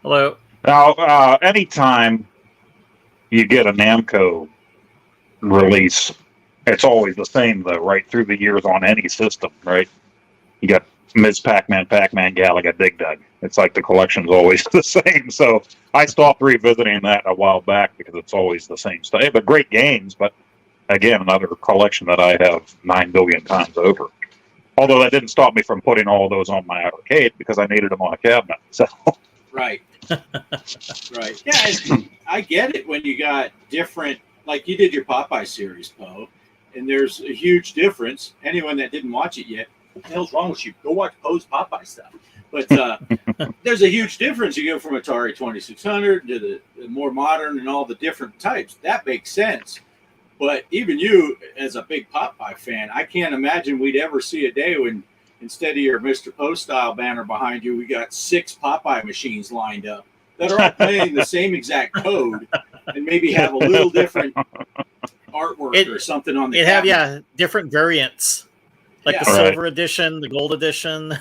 Hello. Now, anytime you get a Namco release, it's always the same, though, right through the years on any system, right? You got Ms. Pac-Man, Galaga, Dig Dug. It's like the collection's always the same. So I stopped revisiting that a while back because it's always the same stuff. But great games, but again, another collection that I have 9 billion times over. Although that didn't stop me from putting all of those on my arcade because I needed them on a cabinet. So right. Right. Yeah, I get it when you got different, like you did your Popeye series, Poe, and there's a huge difference. Anyone that didn't watch it yet, what the hell's wrong with you? Go watch Poe's Popeye stuff. But there's a huge difference. You go from Atari 2600 to the more modern and all the different types. That makes sense. But even you, as a big Popeye fan, I can't imagine we'd ever see a day when instead of your Mr. Poe style banner behind you, we got 6 Popeye machines lined up that are all playing the same exact code and maybe have a little different artwork or something on the cabinet. Different variants. Like Yeah. the Right. silver edition, the gold edition.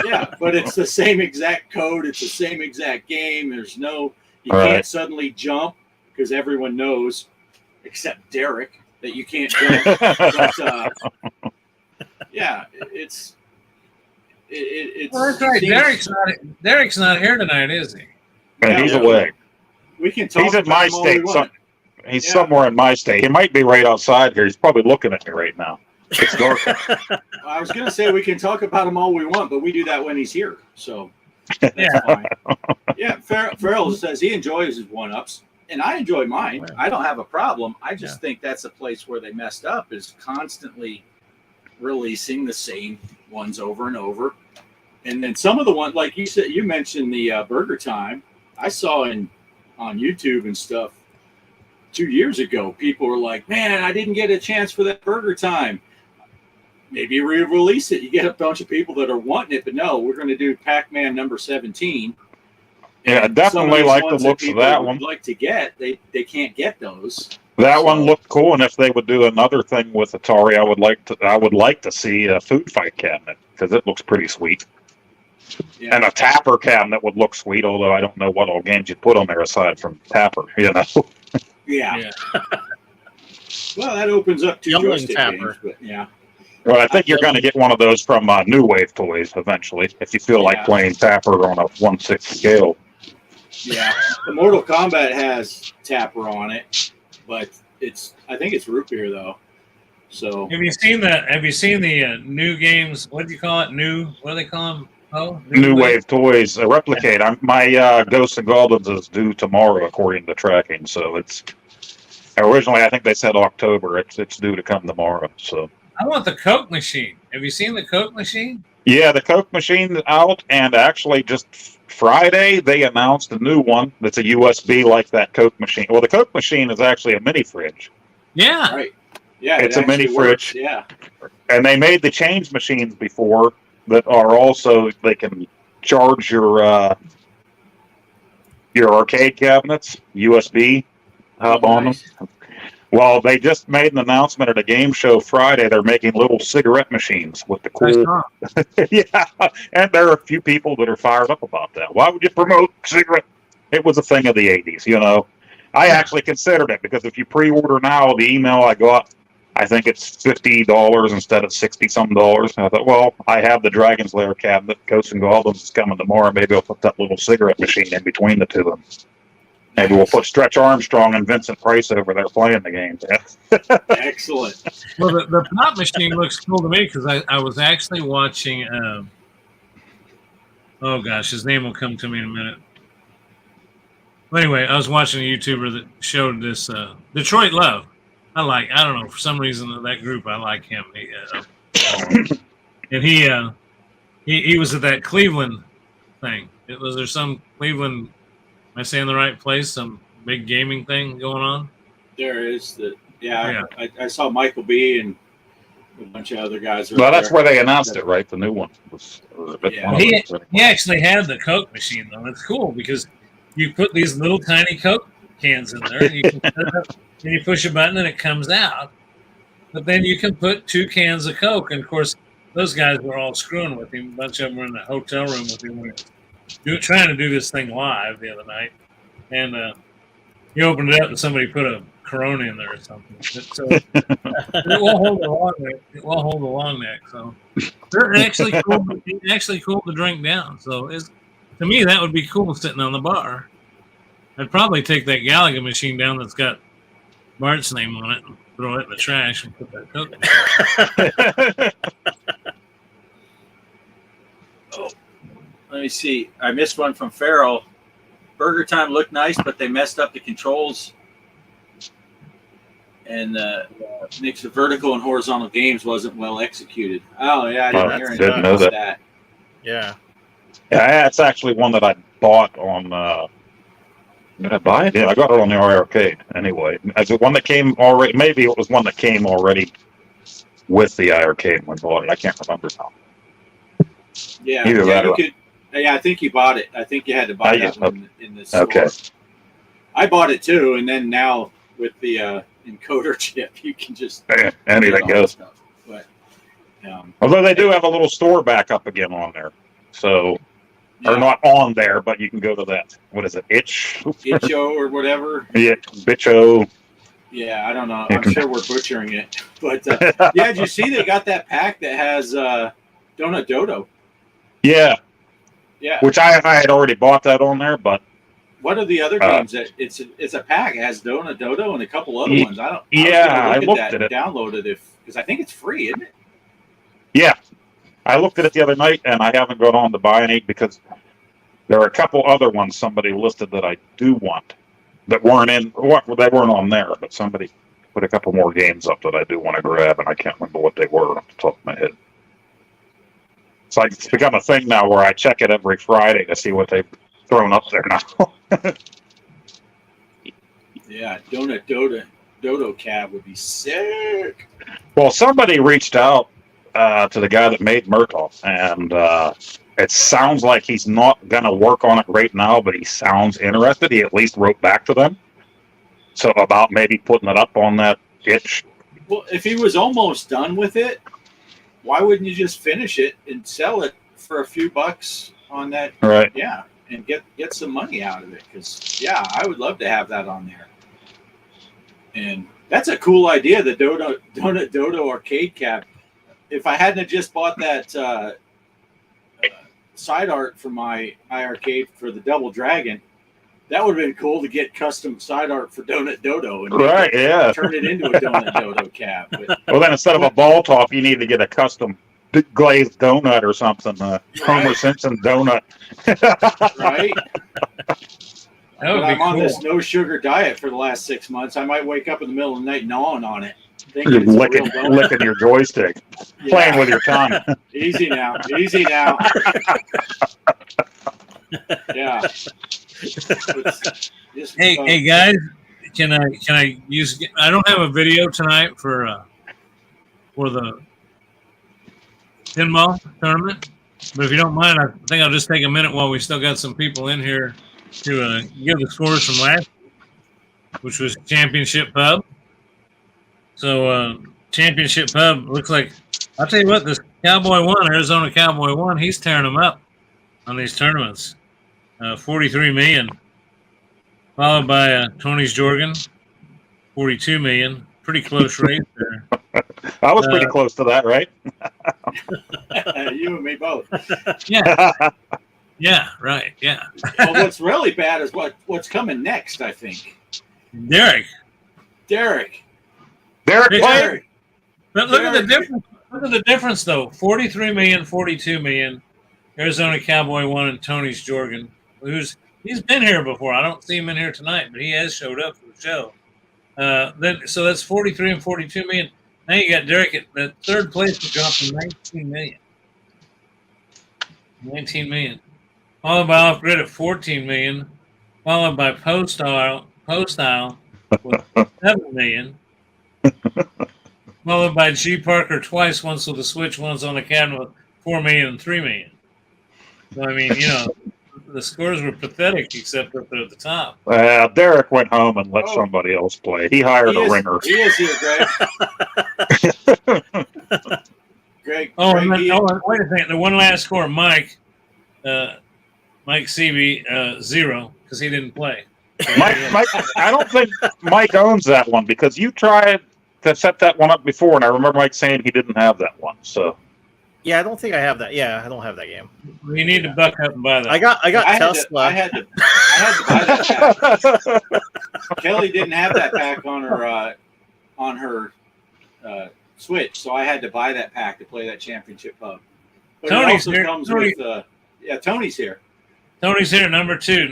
Yeah, but it's the same exact code. It's the same exact game. There's no, you All can't right. suddenly jump because everyone knows, except Derek, that you can't jump. But yeah, it's. Well, that's right. seems- Derek's not here tonight, is he? And he's Yeah. away. We can talk He's in about my him all we state. want. He's Yeah. somewhere in my state. He might be right outside here. He's probably looking at me right now. It's dark. I was gonna say we can talk about him all we want, but we do that when he's here. So that's Yeah. fine. Yeah, Farrell says he enjoys his one-ups, and I enjoy mine. Yeah. I don't have a problem. I just think that's a place where they messed up, is constantly releasing the same ones over and over. And then some of the ones, like you said, you mentioned the Burger Time. I saw on YouTube and stuff 2 years ago, people were like, "Man, I didn't get a chance for that Burger Time." Maybe re-release it. You get a bunch of people that are wanting it, but no, we're going to do Pac-Man number 17. Yeah, And definitely some these like the ones looks of people that would one. like to get, they can't get those. That one So- looked cool, and if they would do another thing with Atari, I would like to see a food fight cabinet because it looks pretty sweet. Yeah. And a Tapper cabinet would look sweet, although I don't know what all games you'd put on there aside from Tapper. You know, Yeah. Yeah. Well, that opens up two Youngling joystick Tapper. games, but yeah. well, I think you're going to get one of those from New Wave Toys eventually if you feel like Yeah. playing Tapper on a 1/6 scale. Yeah. The Mortal Kombat has Tapper on it, but I think it's root beer though. So Have you seen that? Have you seen the new games? What do you call it? What do they call them? Oh, New Wave Toys replicate. My Ghosts and Goblins is due tomorrow according to tracking, so it's originally I think they said October. It's due to come tomorrow. So I want the Coke machine. Have you seen the Coke machine? yeah, the Coke machine's out, and actually just Friday they announced a new one that's a USB like that Coke machine. Well, the Coke machine is actually a mini fridge, Yeah. right. Yeah, It's it a mini actually works. fridge. Yeah. and they made the change machines before that are also they can charge your arcade cabinets USB hub on them. Nice. Well, they just made an announcement at a game show Friday. They're making little cigarette machines with the I cool. saw. Yeah, and there are a few people that are fired up about that. Why would you promote cigarette? It was a thing of the '80s, you know. I actually considered it because if you pre-order now, the email I got, I think it's $50 instead of $60-some. I thought, well, I have the Dragon's Lair cabinet. Ghosts and Goblins is coming tomorrow. Maybe I'll put that little cigarette machine in between the two of them. Maybe we'll put Stretch Armstrong and Vincent Price over there playing the game. Excellent. Well, the pop machine looks cool to me because I was actually watching. Oh gosh, his name will come to me in a minute. Well, anyway, I was watching a YouTuber that showed this Detroit Love. I don't know, for some reason that group I like him. And he was at that Cleveland thing. Was there some Cleveland? Am I saying the right place? Some big gaming thing going on? There is the I saw Michael B and a bunch of other guys. Well, that's where they announced it, right? The new one. Yeah. He actually had the Coke machine though. It's cool because you put these little tiny Coke cans in there, and you can set it up, and you push a button and it comes out. But then you can put 2 cans of Coke, and of course those guys were all screwing with him. A bunch of them were in the hotel room with him when he was trying to do this thing live the other night, and he opened it up and somebody put a Corona in there or something. So it will hold a long neck. It will hold a long neck. So they're actually cool. Actually cool to drink down. So to me that would be cool sitting on the bar. I'd probably take that Galaga machine down that's got Bart's name on it and throw it in the trash and put that Coke in it. Let me see. I missed one from Farrell. Burger Time looked nice, but they messed up the controls. And mix of vertical and horizontal games wasn't well executed. Oh yeah, I didn't hear anything didn't know about that. that. Yeah. Yeah, it's actually one that I bought on. Did I buy it? Yeah, I got it on the arcade. Anyway, as it one that came already. Maybe it was one that came already with the arcade when I bought it. I can't remember now. Yeah, Either that you or- could. Yeah, I think you bought it. I think you had to buy yeah, that one in the store. Okay. I bought it too, and then now with the encoder chip, you can just Anything get all that goes. stuff. But Although they do have a little store back up again on there. So, yeah, or not on there, but you can go to that. What is it? Itcho or whatever. Yeah, Bitcho. Yeah, I don't know. You I'm can- sure we're butchering it. But yeah, did you see they got that pack that has Donut Dodo? Yeah, Yeah. which I had already bought that on there, but What are the other games that it's a pack? It has Donut Dodo and a couple other Ye- ones. I yeah, was I gonna look looked at at that it. and download it because I think it's free, isn't it? yeah, I looked at it the other night and I haven't gone on to buy any because there are a couple other ones somebody listed that I do want that weren't in. What they weren't on there, but somebody put a couple more games up that I do want to grab, and I can't remember what they were off the top of my head. It's like it's become a thing now where I check it every Friday to see what they've thrown up there now. Yeah, Donut Dodo cab would be sick. Well, somebody reached out to the guy that made Murkoff, and it sounds like he's not going to work on it right now, but he sounds interested. He at least wrote back to them. So about maybe putting it up on that itch. Well, if he was almost done with it, why wouldn't you just finish it and sell it for a few bucks on that? Right. Yeah, and get some money out of it. Because yeah, I would love to have that on there. And that's a cool idea, the Donut Dodo arcade cab. If I hadn't have just bought that side art for my iArcade for the Double Dragon, that would have been cool to get custom side art for Donut Dodo and Right, yeah. turn it into a Donut Dodo cab. But, Well, then instead of a ball top, you need to get a custom glazed donut or something. Homer Simpson donut. right? That would But be I'm on cool. this no sugar diet for the last 6 months. I might wake up in the middle of the night gnawing on it, thinking You're it's a licking, real donut. licking your joystick, Yeah. playing with your tongue. Easy now. Easy now. Yeah. Just, Hey guys, can I use? I don't have a video tonight for the pinball tournament, but if you don't mind, I think I'll just take a minute while we still got some people in here to give the scores from last, which was Championship Pub. So Championship Pub looks like, I'll tell you what, this Cowboy 1, Arizona Cowboy 1, he's tearing them up on these tournaments. 43 million. Followed by Tony's Jorgen, 42 million. Pretty close race there. I was pretty close to that, right? you and me both. Yeah. Yeah, right. Yeah. Well, what's really bad is what's coming next, I think. Derek. Derek. Derek Derek. played. But look at the Derek. difference. Look at the difference, though. 43 million, 42 million. Arizona Cowboy 1 and Tony's Jorgen, he's been here before. I don't see him in here tonight, but he has showed up for the show. So that's 43 and 42 million. Now you got Derek at the third place to drop to 19 million. 19 million. Followed by Off Grid at 14 million. Followed by Post Style with 7 million. Followed by G Parker twice, once with the Switch, once on the cabinet with 4 million and 3 million. So I mean, the scores were pathetic except up there at the top. Derek went home and let Oh. somebody else play. He hired a ringer. He is here, Greg. Greg. Oh, Greg, and then, he- wait a second. The one last score, Mike Seavey, 0, because he didn't play. Mike, I don't think Mike owns that one because you tried to set that one up before, and I remember Mike saying he didn't have that one. So Yeah, I don't think I have that. Yeah, I don't have that game. You need to buck up and buy that. I got I had to Tesla. buy that pack. Kelly didn't have that pack on her Switch, so I had to buy that pack to play that Championship Pub. But Tony's it also here. comes Tony. with Tony's here. Tony's here, number two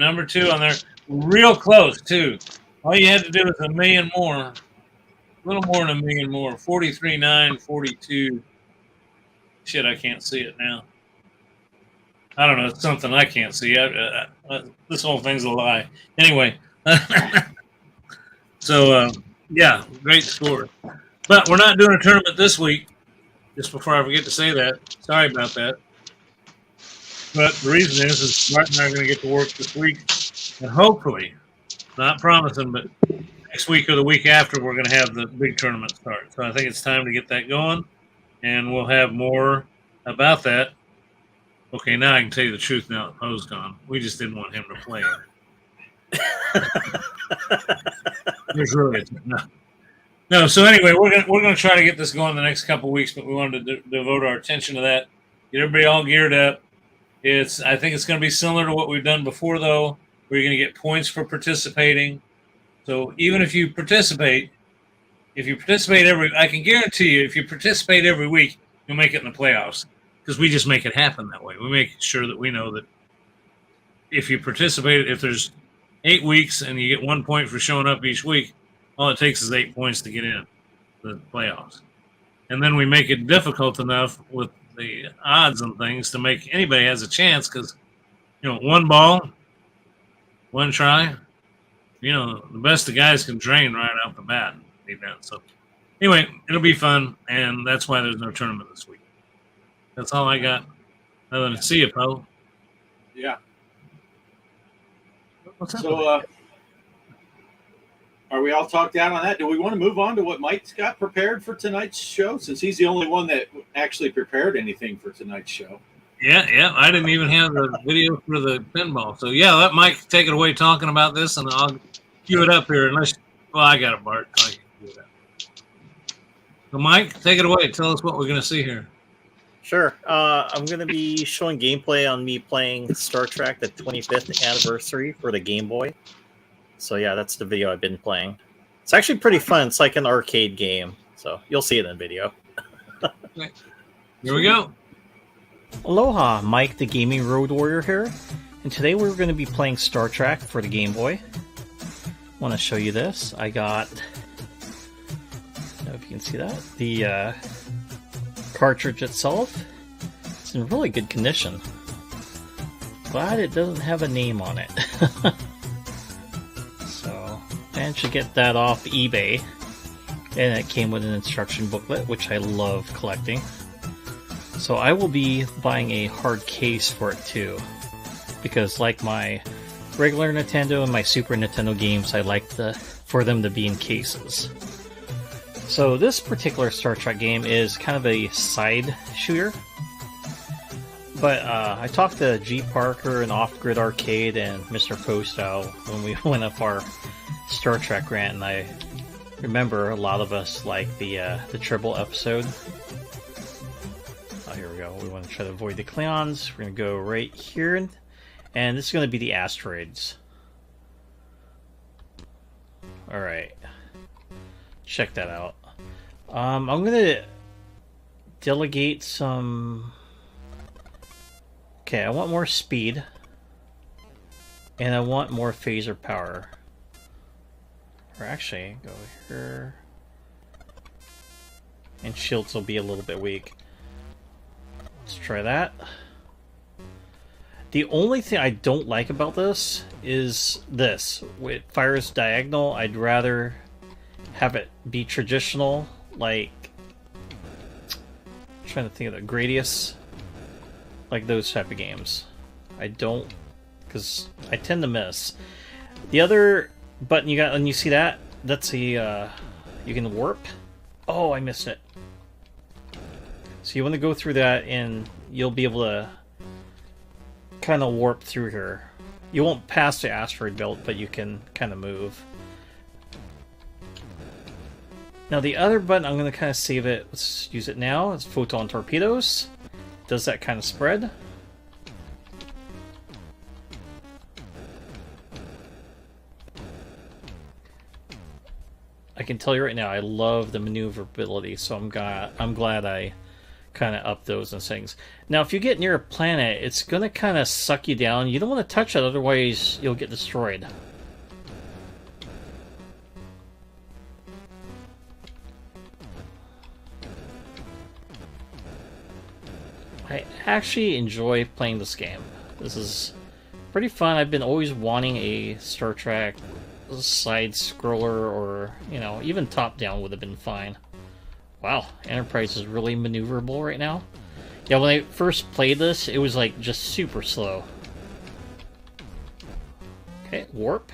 on there. Real close, too. All you had to do was a million more. A little more than a million more. 43.9, 42. Shit, I can't see it now. I don't know. It's something I can't see. This whole thing's a lie. Anyway. So, yeah, great score. But we're not doing a tournament this week. Just before I forget to say that. Sorry about that. But the reason is Martin and I are going to get to work this week. And hopefully, not promising, but next week or the week after, we're going to have the big tournament start. So I think it's time to get that going. and we'll have more about that. Okay, now I can tell you the truth. Now that Poe's gone, we just didn't want him to play it. There's really no. So anyway, we're gonna try to get this going the next couple weeks, but we wanted to devote our attention to that. Get everybody all geared up. I think it's going to be similar to what we've done before, though. Where you're going to get points for participating. So even if you participate I can guarantee you, if you participate every week, you'll make it in the playoffs. Because we just make it happen that way. We make sure that we know that if you participate, if there's 8 weeks and you get 1 point for showing up each week, all it takes is 8 points to get in the playoffs. And then we make it difficult enough with the odds and things to make anybody has a chance because, one ball, one try, the best of guys can drain right off the bat. So anyway, it'll be fun, and that's why there's no tournament this week. That's all I got. Other than see you, Poe. Yeah. What's up? So, are we all talked out on that? Do we want to move on to what Mike's got prepared for tonight's show, since he's the only one that actually prepared anything for tonight's show? Yeah. I didn't even have the video for the pinball. So, yeah, let Mike take it away talking about this, and I'll cue it up here. I got it, Bart. I can cue it up. So, Mike, take it away. Tell us what we're going to see here. Sure. I'm going to be showing gameplay on me playing Star Trek, the 25th anniversary for the Game Boy. So yeah, that's the video I've been playing. It's actually pretty fun. It's like an arcade game. So you'll see it in the video. Here we go. Aloha, Mike the Gaming Road Warrior here. And today we're going to be playing Star Trek for the Game Boy. I want to show you this. I got, I don't know if you can see that, the cartridge itself. It's in really good condition. Glad it doesn't have a name on it. So, managed to get that off eBay. And it came with an instruction booklet, which I love collecting. So I will be buying a hard case for it too. Because like my regular Nintendo and my Super Nintendo games, I like for them to be in cases. So this particular Star Trek game is kind of a side shooter. But I talked to G. Parker and Off Grid Arcade and Mr. Postow when we went up our Star Trek rant, and I remember a lot of us like the Tribble episode. Oh, here we go. We want to try to avoid the Klingons. We're going to go right here, and this is going to be the asteroids. Alright. Check that out. I'm going to delegate some... Okay, I want more speed. And I want more phaser power. Or actually, go here. And shields will be a little bit weak. Let's try that. The only thing I don't like about this is this. It fires diagonal. I'd rather have it be traditional, like... I'm trying to think of the Gradius. Like those type of games. I don't... because I tend to miss. The other button you got, and you see that? That's a... you can warp. Oh, I missed it. So you want to go through that, and you'll be able to kind of warp through here. You won't pass the asteroid belt, but you can kind of move. Now the other button, I'm going to kind of save it. Let's use it now. It's photon torpedoes. Does that kind of spread? I can tell you right now, I love the maneuverability, so I'm glad I kind of up those and things. Now, if you get near a planet, it's going to kind of suck you down. You don't want to touch it, otherwise you'll get destroyed. I actually enjoy playing this game. This is pretty fun. I've been always wanting a Star Trek side-scroller, or, even top-down would have been fine. Wow, Enterprise is really maneuverable right now. Yeah, when I first played this, it was like just super slow. Okay, warp.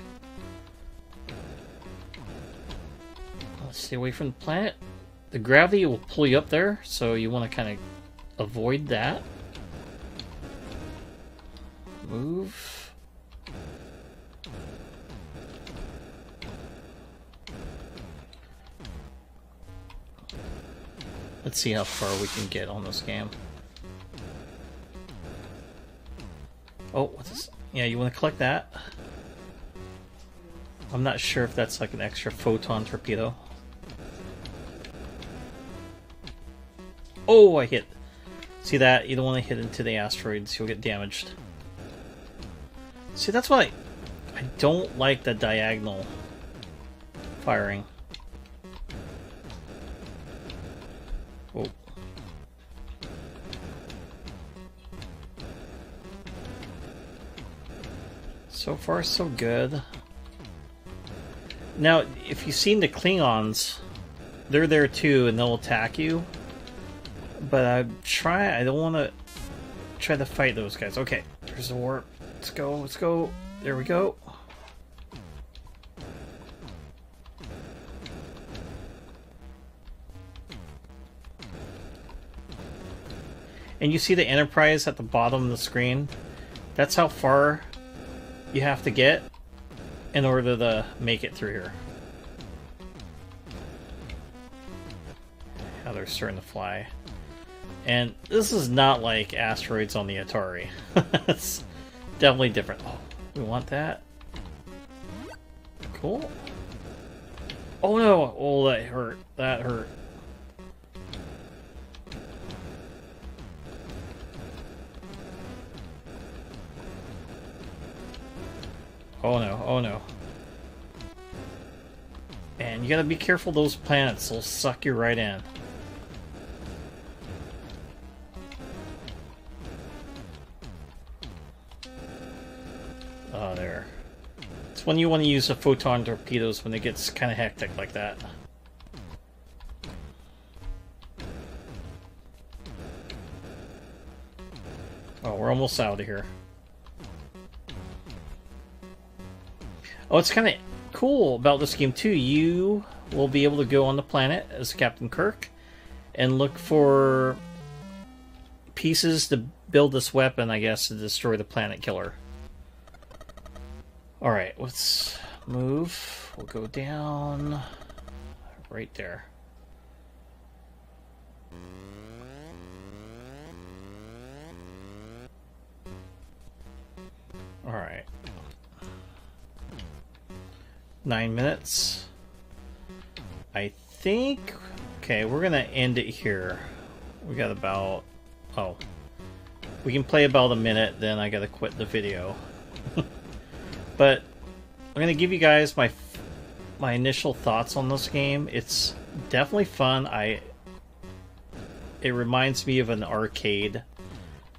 Let's stay away from the planet. the gravity will pull you up there, so you want to kind of avoid that. Move. Let's see how far we can get on this game. Oh, what's this? Yeah, you want to collect that? I'm not sure if that's like an extra photon torpedo. Oh, I hit. See that? You don't want to hit into the asteroids. You'll get damaged. See, that's why I don't like the diagonal firing. Oh. So far, so good. Now, if you've seen the Klingons, they're there too, and they'll attack you. But I don't want to try to fight those guys. Okay, there's the warp. Let's go, let's go. There we go. And you see the Enterprise at the bottom of the screen? That's how far you have to get in order to make it through here. How they're starting to fly. And this is not like asteroids on the Atari. It's definitely different. Oh, we want that. Cool. Oh no! Oh, that hurt. That hurt. Oh no, oh no. And you gotta be careful, those planets will suck you right in. Oh, there. It's when you want to use the photon torpedoes when it gets kind of hectic like that. Oh, we're almost out of here. Oh, it's kind of cool about this game too. You will be able to go on the planet as Captain Kirk and look for pieces to build this weapon, I guess, to destroy the planet killer. Alright, let's move. We'll go down right there. Alright. 9 minutes. I think... Okay, we're gonna end it here. We got about... Oh. We can play about a minute, then I gotta quit the video. But I'm gonna give you guys my initial thoughts on this game. It's definitely fun. It reminds me of an arcade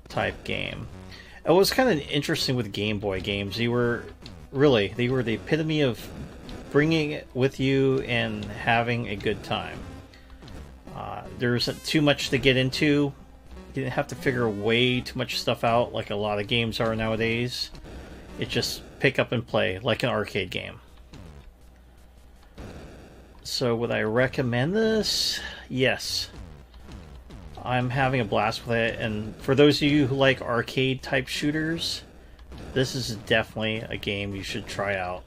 type game. It was kind of interesting with Game Boy games. They were the epitome of bringing it with you and having a good time. There isn't too much to get into. You didn't have to figure way too much stuff out like a lot of games are nowadays. It just pick up and play like an arcade game. So would I recommend this? Yes. I'm having a blast with it, and for those of you who like arcade type shooters, this is definitely a game you should try out.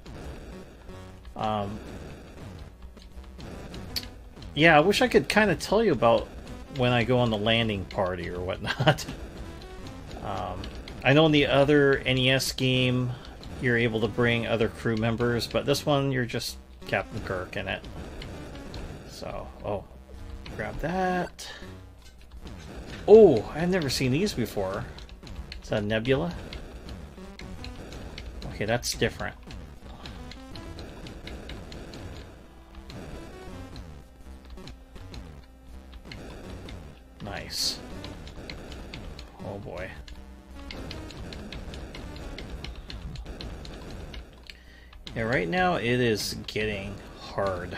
Yeah, I wish I could kind of tell you about when I go on the landing party or whatnot. I know in the other NES game you're able to bring other crew members, but this one you're just Captain Kirk in it. So, oh, grab that. Oh, I've never seen these before. Is that a nebula? Okay, that's different. Nice. Oh boy. Yeah, right now it is getting hard.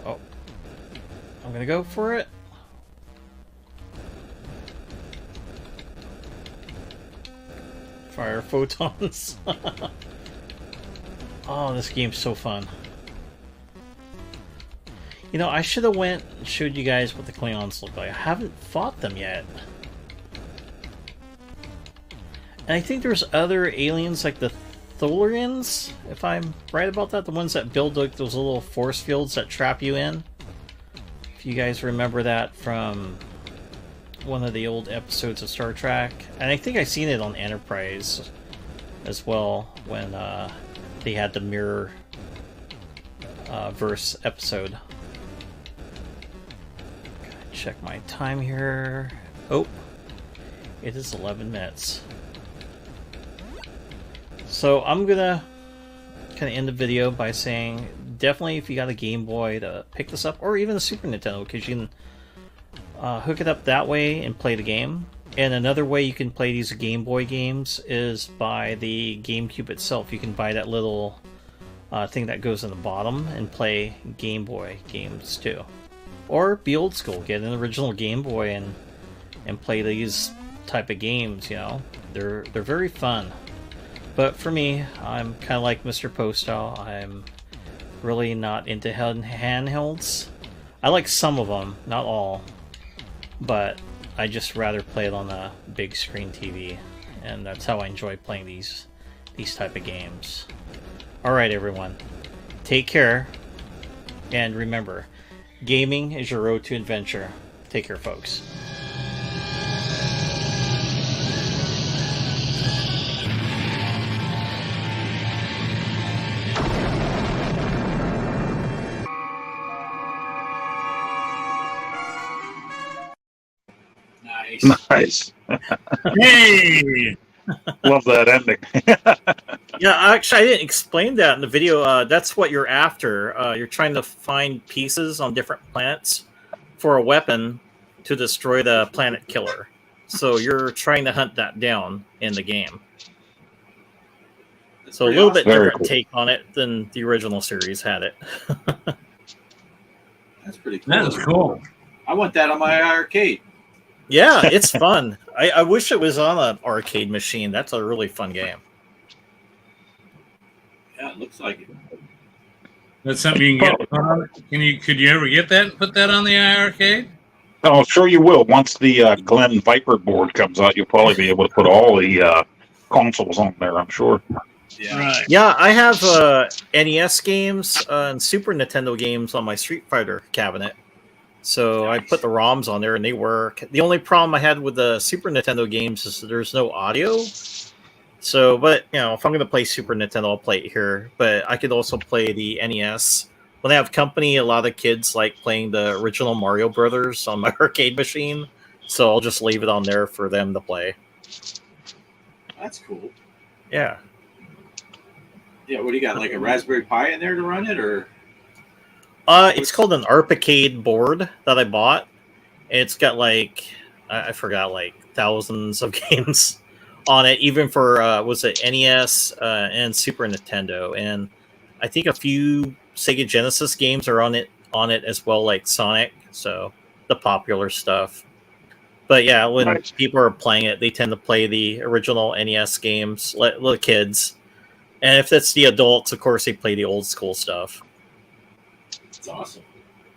Oh. I'm gonna go for it. Fire photons. Oh, this game's so fun. You know, I should have went and showed you guys what the Klingons look like. I haven't fought them yet. And I think there's other aliens like the Tholarians, if I'm right about that. The ones that build like those little force fields that trap you in. If you guys remember that from one of the old episodes of Star Trek. And I think I've seen it on Enterprise as well when they had the mirror verse episode. Check my time here. Oh, it is 11 minutes. So I'm gonna kind of end the video by saying definitely if you got a Game Boy to pick this up, or even a Super Nintendo, because you can hook it up that way and play the game. And another way you can play these Game Boy games is by the GameCube itself. You can buy that little thing that goes in the bottom and play Game Boy games too. Or be old school, get an original Game Boy and play these type of games, you know. They're very fun. But for me, I'm kind of like Mr. Postal. I'm really not into handhelds. I like some of them, not all. But I just rather play it on a big screen TV. And that's how I enjoy playing these type of games. Alright everyone, take care. And remember, gaming is your road to adventure. Take care, folks. Nice. Nice. Hey! Love that ending. Yeah, actually, I didn't explain that in the video. That's what you're after. You're trying to find pieces on different planets for a weapon to destroy the planet killer. So you're trying to hunt that down in the game. That's So a pretty little awesome. bit Very different cool. take on it than the original series had it. That's pretty cool. That is cool. I want that on my arcade. Yeah, it's fun. I wish it was on an arcade machine. That's a really fun game. Yeah, it looks like it. That's something you can get. Could you ever get that and put that on the iArcade? Oh, sure you will. Once the Glen Viper board comes out, you'll probably be able to put all the consoles on there, I'm sure. Yeah. Right. Yeah, I have NES games and Super Nintendo games on my Street Fighter cabinet. So I put the ROMs on there and they work. The only problem I had with the Super Nintendo games is there's no audio. So, but, you know, if I'm going to play Super Nintendo, I'll play it here. But I could also play the NES. When I have company, a lot of kids like playing the original Mario Brothers on my arcade machine. So I'll just leave it on there for them to play. That's cool. Yeah. Yeah, what do you got? Like a Raspberry Pi in there to run it, or? It's called an Arpacade board that I bought. It's got like I forgot, like thousands of games on it, even for was it NES and Super Nintendo, and I think a few Sega Genesis games are on it as well, like Sonic. So the popular stuff. But yeah, when Nice. people are playing it, they tend to play the original NES games, little kids, and if it's the adults, of course, they play the old school stuff. It's awesome.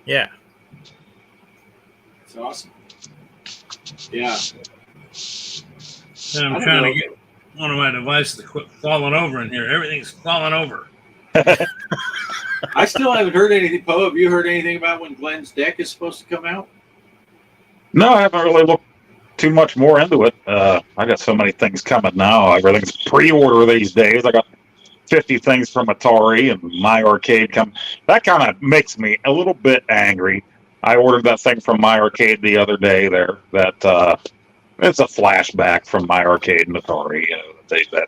Yeah. It's awesome. Yeah. And I'm I don't trying know. to get one of my devices to quit falling over in here. Everything's falling over. I still haven't heard anything. Poe, have you heard anything about when Glenn's deck is supposed to come out? No, I haven't really looked too much more into it. I got so many things coming now. Everything's pre-order these days. I got 50 things from Atari and My Arcade come. That kind of makes me a little bit angry. I ordered that thing from My Arcade the other day there. That it's a flashback from My Arcade and Atari. You know,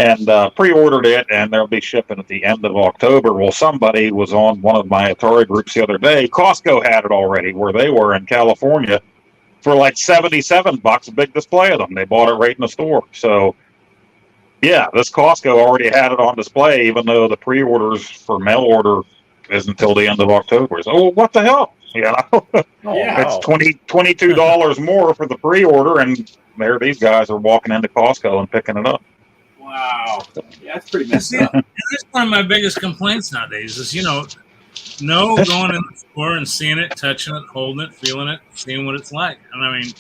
and pre-ordered it, and they'll be shipping at the end of October. Well, somebody was on one of my Atari groups the other day. Costco had it already where they were in California for like $77, a big display of them. They bought it right in the store. So, yeah, this Costco already had it on display, even though the pre-orders for mail order isn't until the end of October. So, well, what the hell? You know, Yeah. it's $22 more for the pre-order, and there these guys are walking into Costco and picking it up. Wow. Yeah, that's pretty messed Yeah. up. And that's one of my biggest complaints nowadays is, you know, No, going in the store and seeing it, touching it, holding it, feeling it, seeing what it's like. And I mean,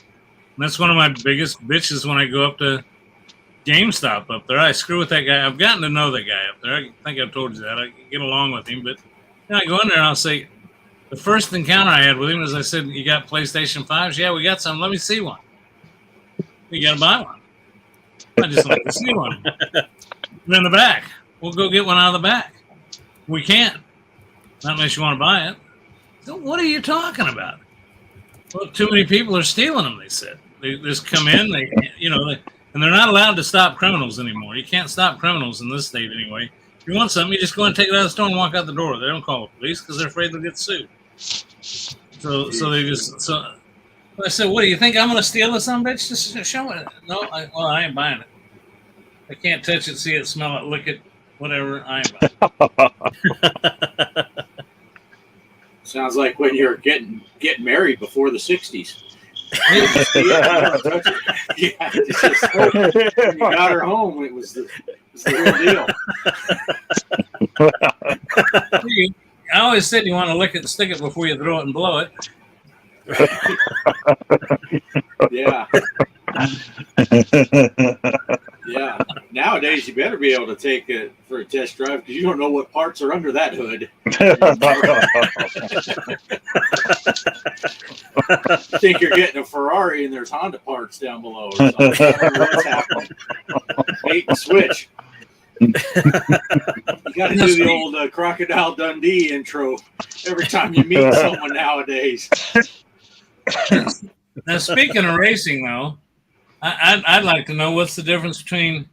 that's one of my biggest bitches when I go up to GameStop up there. I screw with that guy. I've gotten to know that guy up there. I think I've told you that. I get along with him. But I go in there and I'll say, the first encounter I had with him was I said, "You got PlayStation 5s? Yeah, we got some. Let me see one." "You got to buy one." "I just like to see one." "They're in the back." "We'll go get one out of the back." "We can't. Not unless you want to buy it." So what are you talking about? "Well, too many people are stealing them," they said. They just come in, and they're not allowed to stop criminals anymore. You can't stop criminals in this state anyway. If you want something, you just go and take it out of the store and walk out the door. They don't call the police because they're afraid they'll get sued. So I said, "What do you think? I'm going to steal this son of a bitch? Just show it." "No, I ain't buying it. I can't touch it, see it, smell it, lick it, whatever. I ain't buying it." Sounds like when you're getting married before the 60s. Yeah, you got her home. It was the real deal. I always said you want to lick it and stick it before you throw it and blow it. Yeah. Yeah. Nowadays, you better be able to take it for a test drive because you don't know what parts are under that hood. You think you're getting a Ferrari and there's Honda parts down below or something. I don't know what's happening. Bait and switch. You got to do the old Crocodile Dundee intro every time you meet someone nowadays. Now, speaking of racing, though, I'd like to know what's the difference between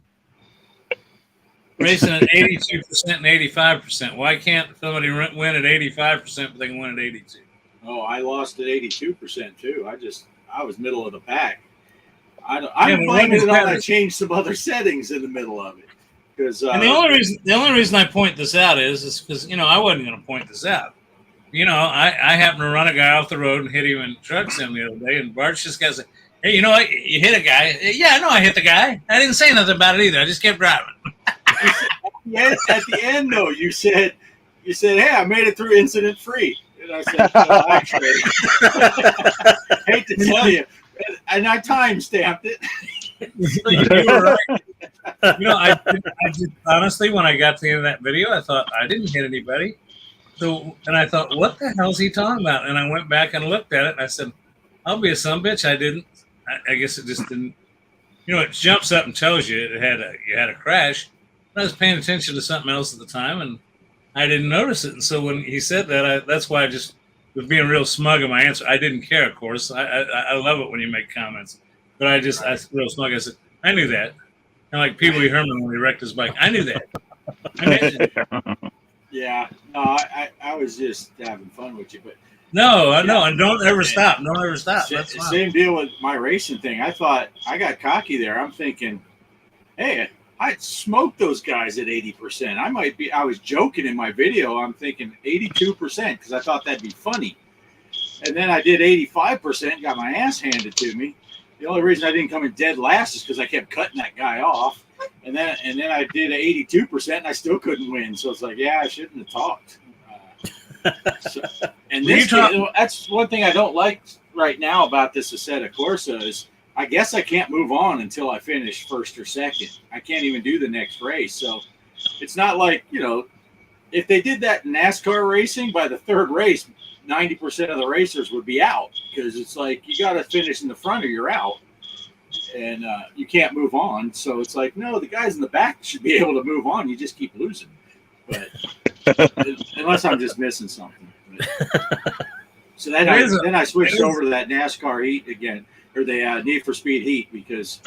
racing at 82% and 85%. Why can't somebody win at 85%, but they can win at 82%? Oh, I lost at 82% too. I was middle of the pack. I'm blaming it on I changed some other settings in the middle of it. And the only reason I point this out is because I wasn't going to point this out. I happened to run a guy off the road and hit him in truck sim the other day, and Bart's just got to say, "Hey, you know what? You hit a guy." "Yeah, I know I hit the guy. I didn't say nothing about it either. I just kept driving." Yes, at the end though, you said, "Hey, I made it through incident free." And I said, "Well, actually, hate to tell you," and I time stamped it. So you were right. I just honestly, when I got to the end of that video, I thought I didn't hit anybody. And I thought, what the hell is he talking about? And I went back and looked at it, and I said, "I'll be a sumbitch. I didn't. I guess it just didn't. It jumps up and tells you you had a crash. I was paying attention to something else at the time, and I didn't notice it. And so when he said that, that's why I just was being real smug in my answer. I didn't care, of course. I love it when you make comments, but I was real smug. I said, "I knew that." And like Pee Wee Herman when he wrecked his bike, I knew that. I mentioned it. Yeah, no, I was just having fun with you, but no, I know, and don't ever stop. Don't ever stop. Same deal with my racing thing. I thought I got cocky there. I'm thinking, hey, I smoked those guys at 80%. I was joking in my video. I'm thinking 82% because I thought that'd be funny. And then I did 85%, got my ass handed to me. The only reason I didn't come in dead last is because I kept cutting that guy off. And then I did 82%, and I still couldn't win. So it's like, yeah, I shouldn't have talked. That's one thing I don't like right now about this Assetto Corsa is I guess I can't move on until I finish first or second. I can't even do the next race. So it's not like, if they did that in NASCAR racing, by the third race, 90% of the racers would be out because it's like you got to finish in the front or you're out. And you can't move on. So it's like, no, the guys in the back should be able to move on. You just keep losing. But unless I'm just missing something. So then I switched over to that NASCAR heat again, or the Need for Speed heat, because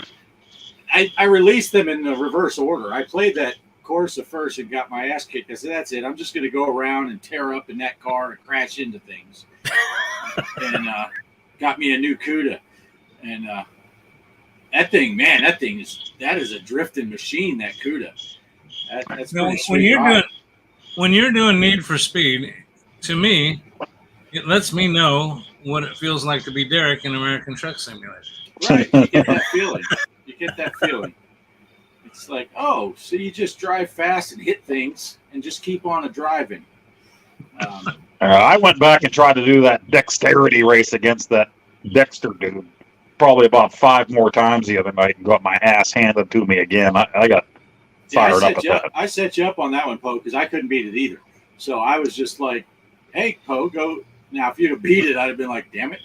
I released them in the reverse order. I played that Corsa first and got my ass kicked. I said, that's it. I'm just going to go around and tear up in that car and crash into things. And got me a new CUDA. And that is a drifting machine, that CUDA. That's pretty sweet. When you're doing Need for Speed, to me, it lets me know what it feels like to be Derek in American Truck Simulator. Right, you get that feeling. It's like, oh, so you just drive fast and hit things and just keep on driving. I went back and tried to do that dexterity race against that Dexter dude probably about 5 more times the other night and got my ass handed to me again. I got fired up at that. I set you up on that one, Poe, because I couldn't beat it either. So I was just like, hey, Poe, go. Now, if you'd have beat it, I'd have been like, damn it.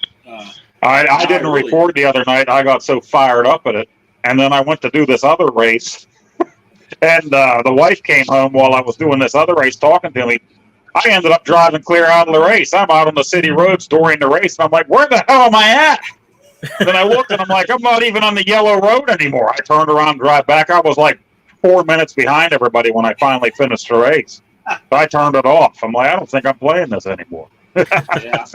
I didn't report the other night. I got so fired up at it. And then I went to do this other race. And the wife came home while I was doing this other race talking to me. I ended up driving clear out of the race. I'm out on the city roads during the race. And I'm like, where the hell am I at? Then I looked and I'm like, I'm not even on the yellow road anymore. I turned around and drive back. I was like 4 minutes behind everybody when I finally finished the race. So I turned it off. I'm like, I don't think I'm playing this anymore. Yeah.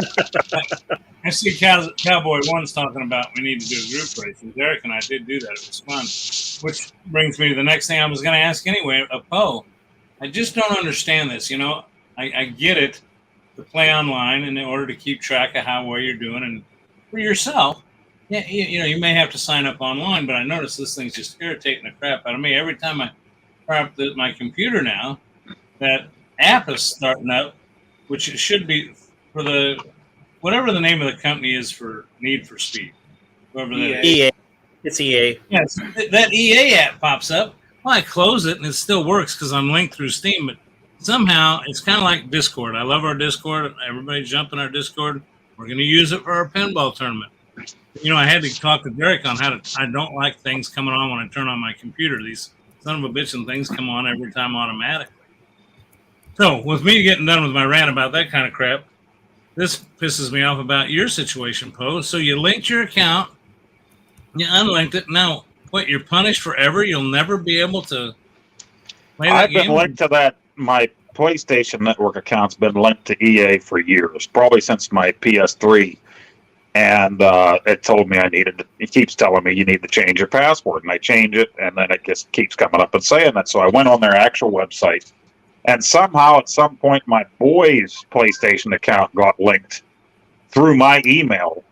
I see Cowboy One's talking about we need to do a group race. And Derek and I did do that. It was fun. Which brings me to the next thing I was going to ask anyway. Poe, I just don't understand this. I get it to play online in order to keep track of how well you're doing, and for yourself, yeah, you may have to sign up online. But I notice this thing's just irritating the crap out of me every time I fire up my computer now. That app is starting up, which it should be for the whatever the name of the company is for Need for Speed. Whoever that is. EA. It's EA. Yes, that EA app pops up. Well, I close it and it still works because I'm linked through Steam. But somehow it's kind of like Discord. I love our Discord. Everybody jump in our Discord. We're going to use it for our pinball tournament. I had to talk to Derek on how to. I don't like things coming on when I turn on my computer. These son of a bitch and things come on every time automatically. So, with me getting done with my rant about that kind of crap, this pisses me off about your situation, Poe. So you linked your account, you unlinked it. Now, what? You're punished forever. You'll never be able to play that I've game. been linked to that. My PlayStation Network account's been linked to EA for years, probably since my PS3. And it told me it keeps telling me you need to change your password. And I change it, and then it just keeps coming up and saying that. So I went on their actual website. And somehow, at some point, my boy's PlayStation account got linked through my email.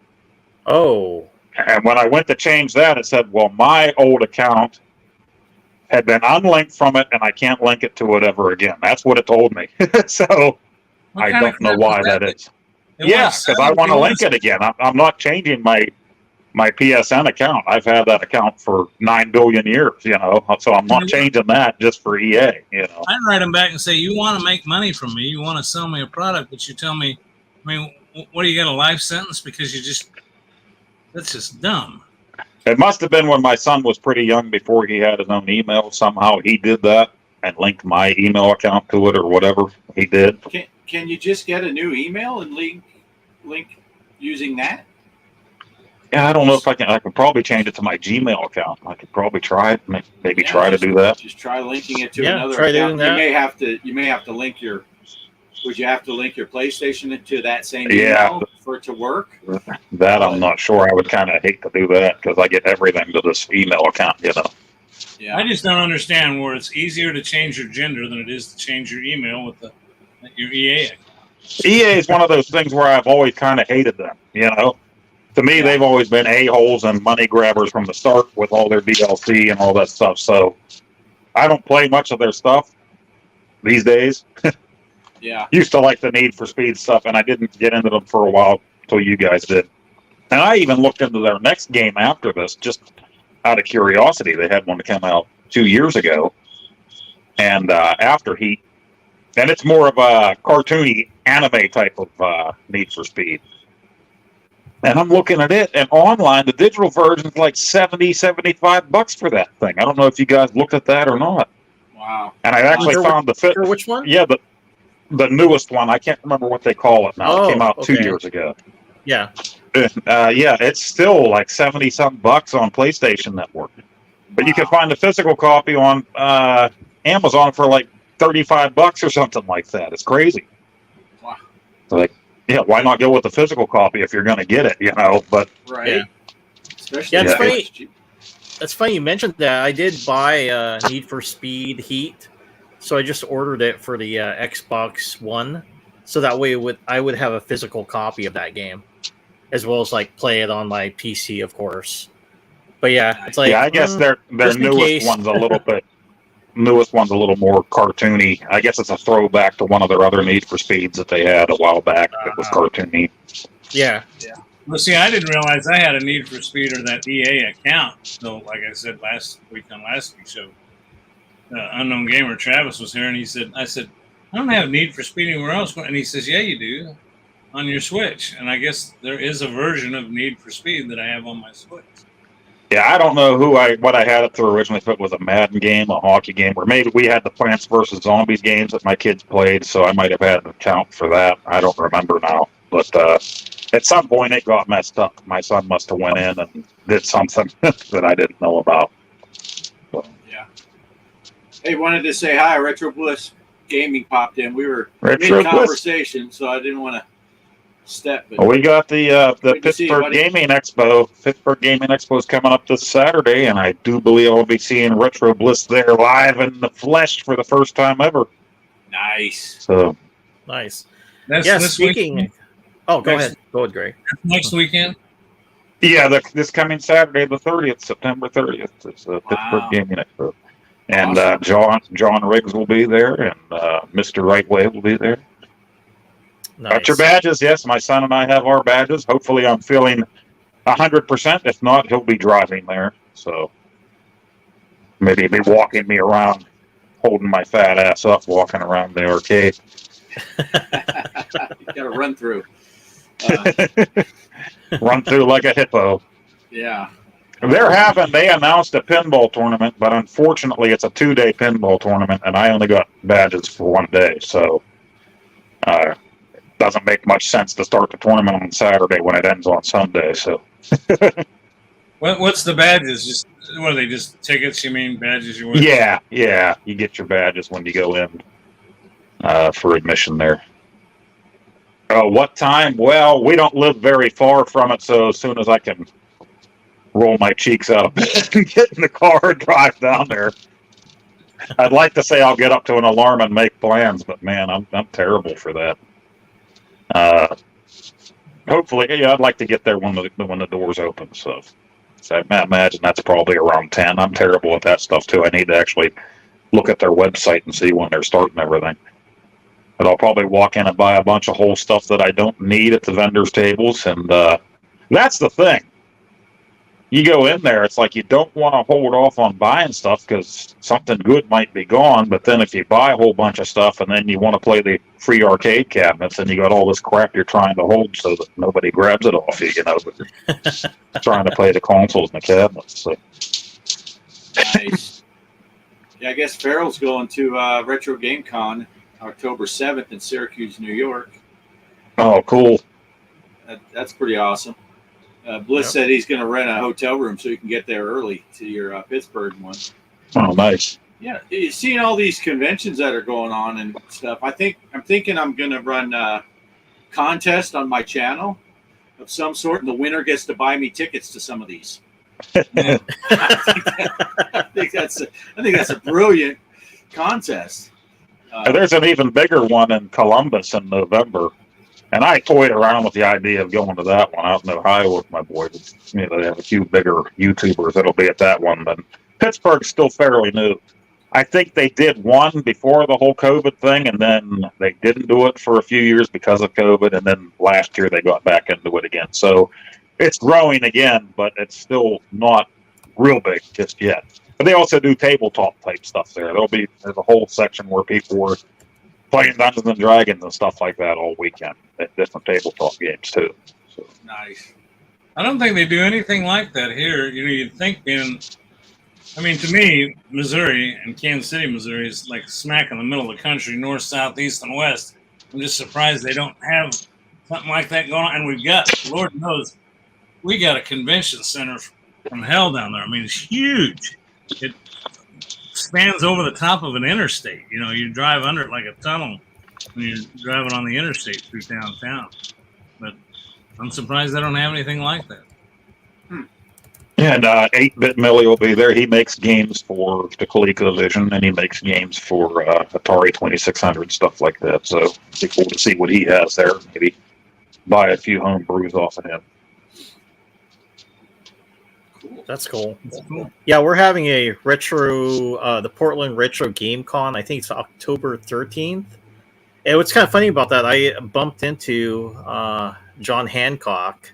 Oh. And when I went to change that, it said, well, my old account had been unlinked from it, and I can't link it to it ever again. That's what it told me. So I don't know why that is. Yeah, because I want to link it again. I'm not changing my PSN account. I've had that account for 9 billion years, so I'm not changing that just for EA, I'd write them back and say, you want to make money from me, you want to sell me a product, but you tell me, what do you get, a life sentence? Because that's just dumb. It must have been when my son was pretty young before he had his own email. Somehow he did that and linked my email account to it or whatever he did. Can you just get a new email and link using that? Yeah, I don't know if I can. I could probably change it to my Gmail account. I could probably try it. Maybe try to do that. Just try linking it to Yeah, another try account. doing that. You may have to link your. Would you have to link your PlayStation to that same Yeah. email for it to work? That I'm not sure. I would kind of hate to do that because I get everything to this email account. Yeah. I just don't understand where it's easier to change your gender than it is to change your email with your EA account. EA is one of those things where I've always kind of hated them. To me, they've always been a-holes and money grabbers from the start with all their DLC and all that stuff. So I don't play much of their stuff these days. Yeah. Used to like the Need for Speed stuff, and I didn't get into them for a while until you guys did. And I even looked into their next game after this, just out of curiosity. They had one to come out 2 years ago, and after Heat. And it's more of a cartoony anime type of Need for Speed. And I'm looking at it, and online, the digital version's like $75 for that thing. I don't know if you guys looked at that or not. Wow. And I actually found the fit. For which one? Yeah, the newest one. I can't remember what they call it now. It came out 2 years ago. Yeah. Yeah, it's still like $70-something on PlayStation Network. But you can find the physical copy on Amazon for like $35 or something like that. It's crazy. Wow. Yeah, why not go with the physical copy if you're going to get it, But Right. Yeah. Especially Yeah, it's if funny. it's cheap. That's funny you mentioned that. I did buy Need for Speed Heat, so I just ordered it for the Xbox One, so that way I would have a physical copy of that game, as well as play it on my PC, of course. But yeah, it's like I guess their just in newest case. one's a little bit newest one's a little more cartoony. I guess it's a throwback to one of their other Need for Speeds that they had a while back that was cartoony. Yeah. Well, see, I didn't realize I had a Need for Speed or that EA account. So, like I said last week on last week's show, Unknown Gamer Travis was here, and I said, I don't have Need for Speed anywhere else. And he says, yeah, you do, on your Switch. And I guess there is a version of Need for Speed that I have on my Switch. Yeah, I don't know what I had it through originally, if it was a Madden game, a hockey game, or maybe we had the Plants vs. Zombies games that my kids played, so I might have had an account for that. I don't remember now. But at some point it got messed up. My son must have went in and did something that I didn't know about. Yeah. Hey, wanted to say hi. Retro Bliss Gaming popped in. We were Retro mid-conversation, so I didn't want to step. But well, we got the Good to see you, Pittsburgh buddy. Gaming Expo. Pittsburgh Gaming Expo is coming up this Saturday, and I do believe I'll be seeing Retro Bliss there live in the flesh for the first time ever. Nice. So Nice. That's Yeah. this Speaking. weekend? Oh, go Next- ahead. Go ahead, Greg. Next weekend? yeah, this coming Saturday, the 30th, September 30th, is the Pittsburgh Wow. Gaming Expo. And Awesome. John Riggs will be there, and Mr. Rightway will be there. Nice. Got your badges? Yes, my son and I have our badges. Hopefully, I'm feeling 100%. If not, he'll be driving there. So maybe he'll be walking me around, holding my fat ass up, walking around the arcade. You got to run through. Run through like a hippo. Yeah. They announced a pinball tournament, but unfortunately, it's a 2-day pinball tournament, and I only got badges for 1 day. So it doesn't make much sense to start the tournament on Saturday when it ends on Sunday. So. What's the badges? Just what are they? Just tickets? You mean badges? You wear? Yeah. You get your badges when you go in for admission there. What time? Well, we don't live very far from it, so as soon as I can roll my cheeks out of bed and get in the car and drive down there. I'd like to say I'll get up to an alarm and make plans, but man, I'm terrible for that. Hopefully, yeah, I'd like to get there when the doors open. So I imagine that's probably around 10. I'm terrible at that stuff too. I need to actually look at their website and see when they're starting everything. But I'll probably walk in and buy a bunch of whole stuff that I don't need at the vendors' tables, and that's the thing. You go in there, it's like you don't want to hold off on buying stuff because something good might be gone. But then if you buy a whole bunch of stuff and then you want to play the free arcade cabinets, and you got all this crap you're trying to hold so that nobody grabs it off you, but you're trying to play the consoles and the cabinets. So. Nice. Yeah, I guess Farrell's going to Retro Game Con October 7th in Syracuse, New York. Oh, cool. That's pretty awesome. Bliss Yep. said he's going to rent a hotel room so you can get there early to your Pittsburgh one. Oh, nice. Yeah, you're seeing all these conventions that are going on and stuff. I'm thinking I'm going to run a contest on my channel of some sort, and the winner gets to buy me tickets to some of these. I think that's a brilliant contest. There's an even bigger one in Columbus in November. And I toyed around with the idea of going to that one out in Ohio with my boys. They have a few bigger YouTubers that'll be at that one. But Pittsburgh's still fairly new. I think they did one before the whole COVID thing, and then they didn't do it for a few years because of COVID, and then last year they got back into it again. So it's growing again, but it's still not real big just yet. But they also do tabletop type stuff there. There's a whole section where people were playing Dungeons and Dragons and stuff like that all weekend at different tabletop games too. So. Nice. I don't think they do anything like that here. You'd think to me, Missouri and Kansas City, Missouri is like smack in the middle of the country, north, south, east, and west. I'm just surprised they don't have something like that going on. And we've got, Lord knows, we got a convention center from hell down there. I mean, it's huge. It spans over the top of an interstate. You drive under it like a tunnel when you're driving on the interstate through downtown. But I'm surprised they don't have anything like that. And 8-Bit Millie will be there. He makes games for the ColecoVision, and he makes games for Atari 2600, stuff like that. So it'd be cool to see what he has there. Maybe buy a few home brews off of him. Cool. That's cool. It's cool. Yeah, we're having a retro, the Portland Retro Game Con. I think it's October 13th. And what's kind of funny about that, I bumped into John Hancock,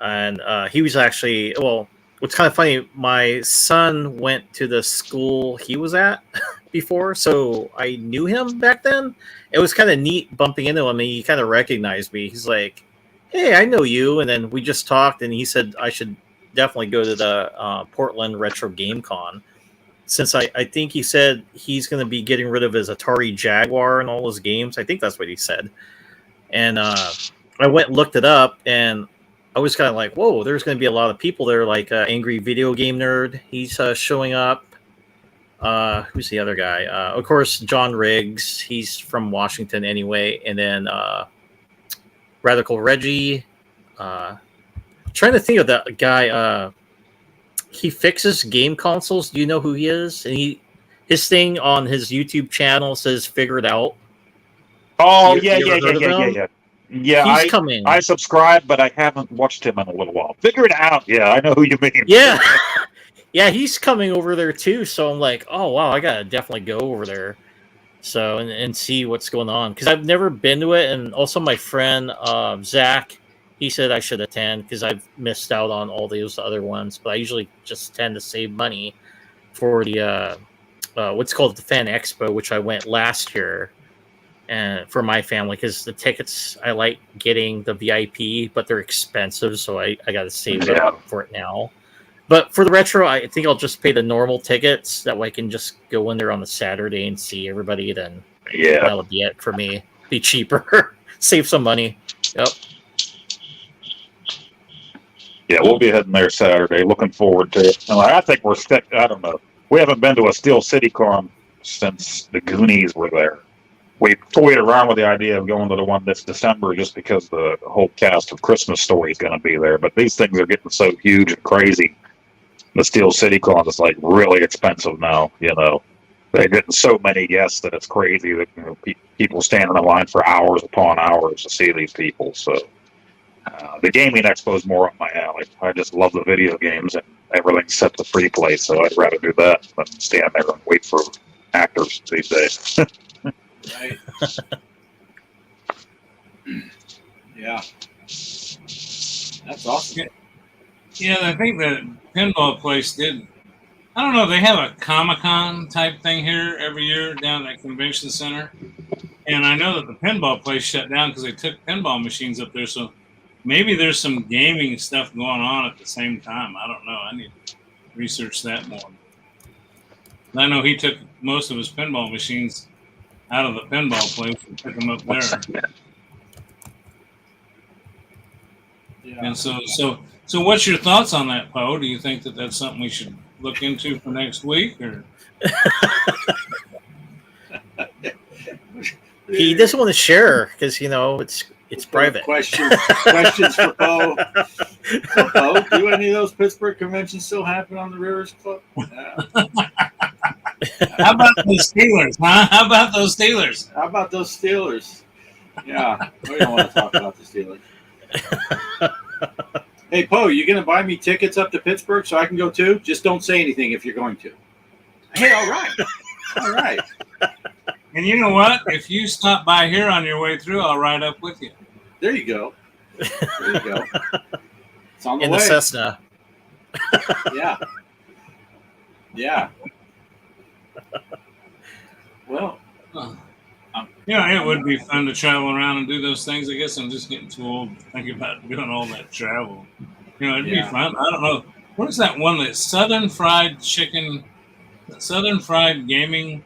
and he was actually, well, what's kind of funny, my son went to the school he was at before, so I knew him back then. It was kind of neat bumping into him, and he kind of recognized me. He's like, hey, I know you. And then we just talked, and he said I should definitely go to the Portland Retro Game Con, since I think he said he's going to be getting rid of his Atari Jaguar and all his games. I think that's what he said. And I went and looked it up, and I was kind of like, whoa, there's going to be a lot of people there, like Angry Video Game Nerd. He's showing up. Who's the other guy? Of course, John Riggs. He's from Washington anyway. And then Radical Reggie. Trying to think of that guy. He fixes game consoles. Do you know who he is? And his thing on his YouTube channel says "Figure It Out." Oh, You ever heard of him? yeah. Yeah, He's coming. I subscribe, but I haven't watched him in a little while. Figure it out. Yeah, I know who you mean. Yeah, yeah, he's coming over there too. So I'm like, oh wow, I gotta definitely go over there. So and see what's going on, because I've never been to it, and also my friend Zach, he said I should attend because I've missed out on all those other ones. But I usually just tend to save money for the what's called the Fan Expo, which I went last year, and for my family, because the tickets, I like getting the VIP, but they're expensive, so I got to save up for it now. But for the retro, I think I'll just pay the normal tickets. That way I can just go in there on the Saturday and see everybody. Then that'll be it for me. Be cheaper. Save some money. Yep. Yeah, we'll be heading there Saturday. Looking forward to it. I think we're stuck. I don't know. We haven't been to a Steel City Con since the Goonies were there. We toyed around with the idea of going to the one this December just because the whole cast of Christmas Story is going to be there. But these things are getting so huge and crazy. The Steel City Con is like really expensive now. You know, they're getting so many guests that it's crazy that people standing in line for hours upon hours to see these people. So the gaming expo is more up my alley. I just love the video games and everything's set to free play. So I'd rather do that than stand there and wait for actors these days. Right. Yeah. That's awesome. Yeah, I think the pinball place did. I don't know. They have a Comic-Con type thing here every year down at Convention Center, and I know that the pinball place shut down because they took pinball machines up there. So maybe there's some gaming stuff going on at the same time. I don't know. I need to research that more. I know he took most of his pinball machines out of the pinball place and took them up there. Yeah. And so what's your thoughts on that, Poe? Do you think that that's something we should look into for next week, or? He doesn't want to share because it's private. Questions for Poe. So, Poe, do any of those Pittsburgh conventions still happen on the Rivers Club? How about those Steelers, huh? How about those Steelers? How about those Steelers? Yeah, we don't want to talk about the Steelers. Hey, Poe, you going to buy me tickets up to Pittsburgh so I can go too? Just don't say anything if you're going to. Hey, all right. All right. And you know what? If you stop by here on your way through, I'll ride up with you. There you go. There you go. It's on the In way. the Cessna. Yeah. Yeah. Well, it would be fun to travel around and do those things. I guess I'm just getting too old to think about doing all that travel. It'd be fun. I don't know. What is that one that Southern Fried Chicken, Southern Fried Gaming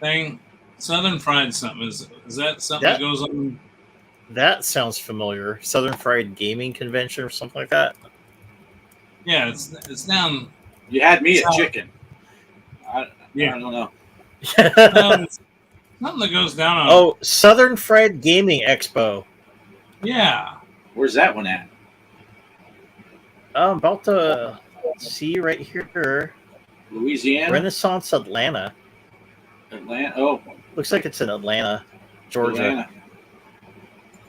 thing? Southern Fried something. Is that something that goes on? That sounds familiar. Southern Fried Gaming Convention or something like that. Yeah, it's down. you had me at chicken. I don't know. Something that goes down on. Oh, Southern Fried Gaming Expo. Yeah. Where's that one at? I'm about to see right here. Louisiana? Renaissance Atlanta. Atlanta? Oh, Looks like it's in Atlanta, Georgia. Atlanta.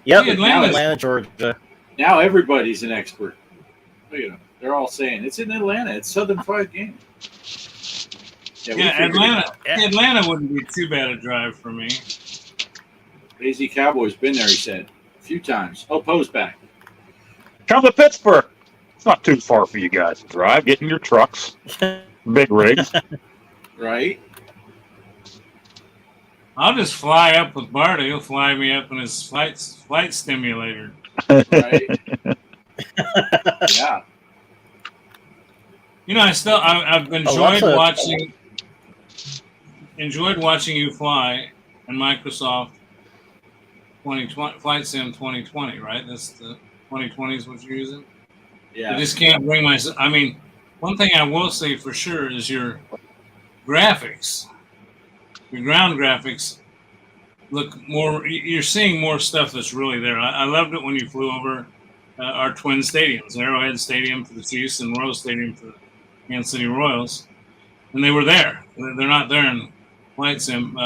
Yep, Hey, Atlanta. Atlanta, Georgia. Now everybody's an expert. Look at them. They're all saying it's in Atlanta. It's Southern Fried Game. We Yeah, figured it Atlanta. out. Atlanta wouldn't be too bad a drive for me. AZ Cowboy's been there. He said a few times. Oh, Poe's back. Come to Pittsburgh. It's not too far for you guys to drive. Get in your trucks, big rigs. Right. I'll just fly up with Bart. He'll fly me up in his flight stimulator. Right. Yeah. You know, I've enjoyed watching you fly in Microsoft 2020 Flight Sim 2020. Right, that's the 2020 is what you're using. Yeah. I just can't bring myself. I mean, one thing I will say for sure is your graphics, your ground graphics look more. You're seeing more stuff that's really there. I loved it when you flew over our twin stadiums, Arrowhead Stadium for the Chiefs and Royal Stadium for the Kansas City Royals, and they were there. They're not there in Flight Sim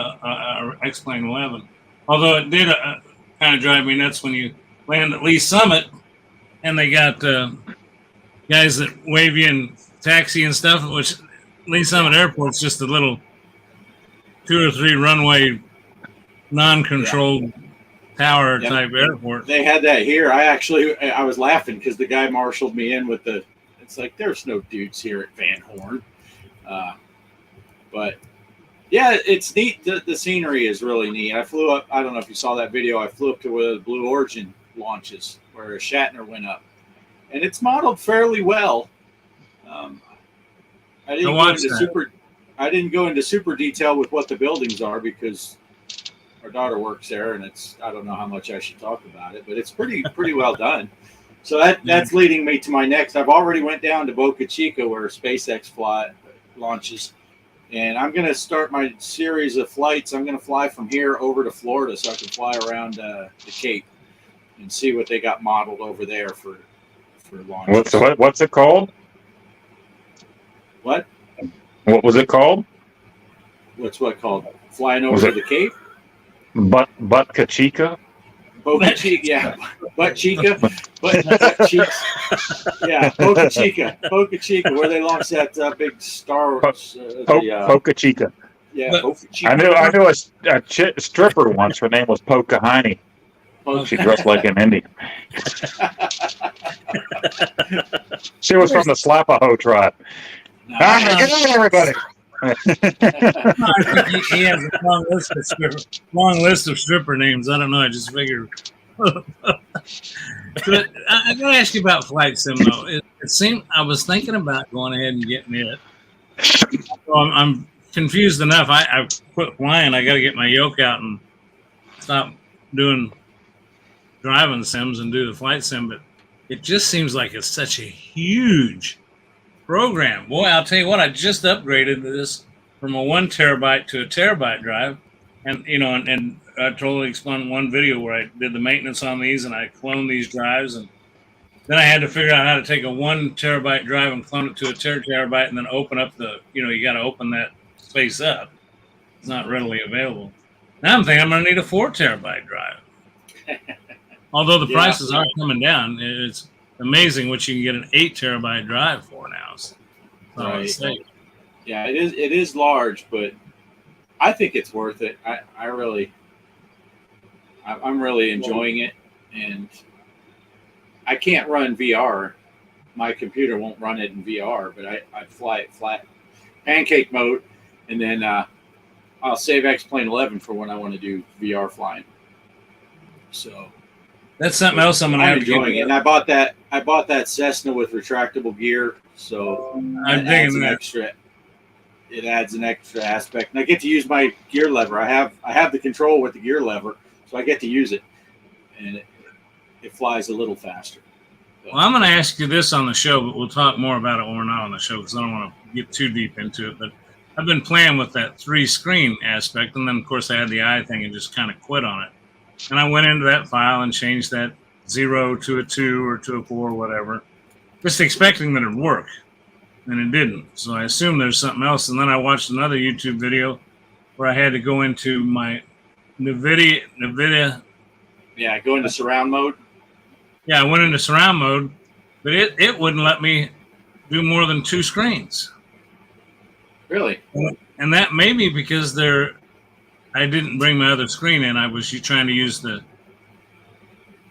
X-Plane 11. Although it did kind of drive me nuts when you land at Lee Summit and they got guys that wave you and taxi and stuff, which Lee Summit Airport's just a little 2 or 3 runway non-controlled tower type airport. They had that here. I was laughing because the guy marshaled me in with it's like there's no dudes here at Van Horn. But yeah, it's neat. The scenery is really neat. I flew up. I don't know if you saw that video. I flew up to where the Blue Origin launches, where Shatner went up, and it's modeled fairly well. I didn't go into super detail with what the buildings are because our daughter works there, and I don't know how much I should talk about it, but it's pretty well done. So that's leading me to my next. I've already went down to Boca Chica where SpaceX launches, and I'm going to start my series of flights. I'm going to fly from here over to Florida so I can fly around the Cape and see what they got modeled over there for launches. What's it called? What? What was it called? What's what called? Flying over to the Cape? Boca Chica? Boca Chica, yeah. Butt Chica. Butt cheeks. Yeah, Boca Chica, where they launched that big Star Wars. Boca Chica. Yeah, Boca Chica. I knew a stripper once. Her name was Pocahontas. She dressed like an Indian. She was from the Slapaho tribe. Good night, everybody. I think he has a long list of stripper names. I don't know. I just figured. But I got to ask you about Flight Sim though. It seemed I was thinking about going ahead and getting it. So I'm confused enough. I quit flying. I got to get my yoke out and stop doing driving sims and do the Flight Sim. But it just seems like it's such a huge program. Boy, I'll tell you what, I just upgraded this from a 1 terabyte to a terabyte drive. And, and I totally explained one video where I did the maintenance on these and I cloned these drives. And then I had to figure out how to take a 1 terabyte drive and clone it to a terabyte and then open up you got to open that space up. It's not readily available. Now I'm thinking I'm going to need a 4 terabyte drive. Although the prices are coming down, it's amazing what you can get an 8 terabyte drive for now. So right. Yeah, it is large, but I think it's worth it. I'm really enjoying it, and I can't run VR. My computer won't run it in VR, but I fly it flat pancake mode, and then I'll save X-Plane 11 for when I want to do VR flying. So that's something else I'm enjoying it. And I bought that Cessna with retractable gear, so I'm digging that. It adds an extra aspect, and I get to use my gear lever. I have the control with the gear lever, so I get to use it, and it flies a little faster. Well, I'm going to ask you this on the show, but we'll talk more about it when we're not on the show because I don't want to get too deep into it. But I've been playing with that 3-screen aspect, and then of course I had the eye thing and just kind of quit on it. And I went into that file and changed that 0 to a 2 or to a 4 or whatever, just expecting that it would work. And it didn't. So I assumed there's something else. And then I watched another YouTube video where I had to go into my NVIDIA. Yeah, go into surround mode. Yeah, I went into surround mode, but it wouldn't let me do more than 2 screens. Really? And that may be because I didn't bring my other screen in. I was trying to use the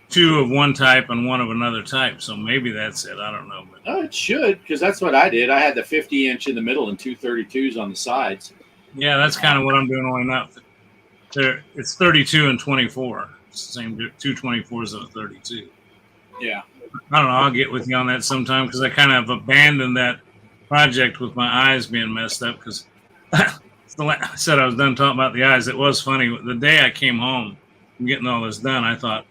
2 of one type and 1 of another type. So maybe that's it. I don't know. But Oh, it should, because that's what I did. I had the 50-inch in the middle and 2 32s on the sides. yeah, that's kind of what I'm doing. Only not there. It's 32 and 24. It's the same 2 24s and a 32. Yeah. I don't know. I'll get with you on that sometime because I kind of abandoned that project with my eyes being messed up because I said I was done talking about the eyes. It was funny. The day I came home and getting all this done, I thought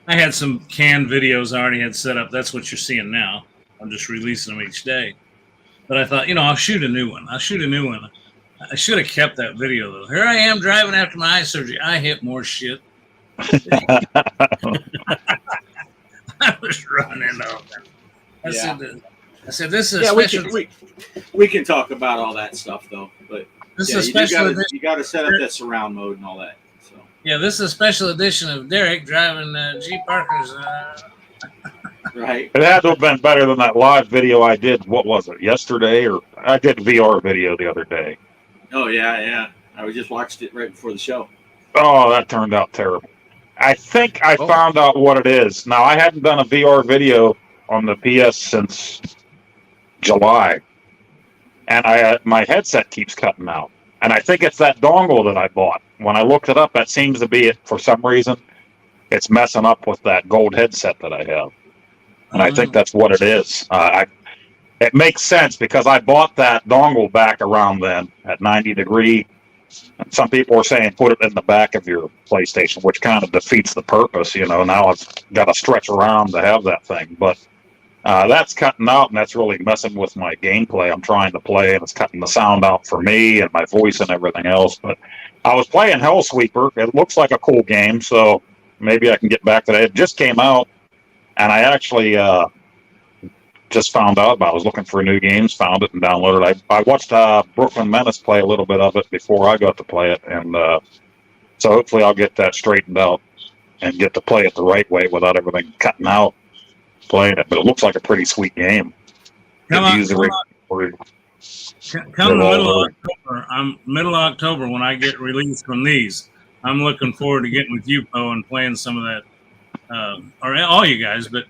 I had some canned videos I already had set up. That's what you're seeing now. I'm just releasing them each day. But I thought, I'll shoot a new one. I should have kept that video, though. Here I am driving after my eye surgery. I hit more shit. I was running over. I said, this is a special. We can talk about all that stuff though, but This is a special edition. You got to set up that surround mode and all that. So Yeah, this is a special edition of Derek driving G Parker's. right. It had to have been better than that live video I did. What was it? Yesterday, or I did a VR video the other day. Oh yeah. I just watched it right before the show. Oh, that turned out terrible. I think I found out what it is. Now, I hadn't done a VR video on the PS since July, and my headset keeps cutting out. And I think it's that dongle that I bought. When I looked it up, that seems to be it for some reason. It's messing up with that gold headset that I have. And I think that's what it is. It makes sense because I bought that dongle back around then at 90 degree. And some people are saying put it in the back of your PlayStation, which kind of defeats the purpose. Now I've got to stretch around to have that thing. But that's cutting out, and that's really messing with my gameplay. I'm trying to play, and it's cutting the sound out for me and my voice and everything else. But I was playing Hellsweeper. It looks like a cool game, so maybe I can get back to that. It just came out, and I actually just found out about it. I was looking for new games, found it, and downloaded it. I watched Brooklyn Menace play a little bit of it before I got to play it, and so hopefully I'll get that straightened out and get to play it the right way without everything cutting out playing it. But it looks like a pretty sweet game. Come the middle of October when I get released from these. I'm looking forward to getting with you, Poe, and playing some of that, or all you guys, but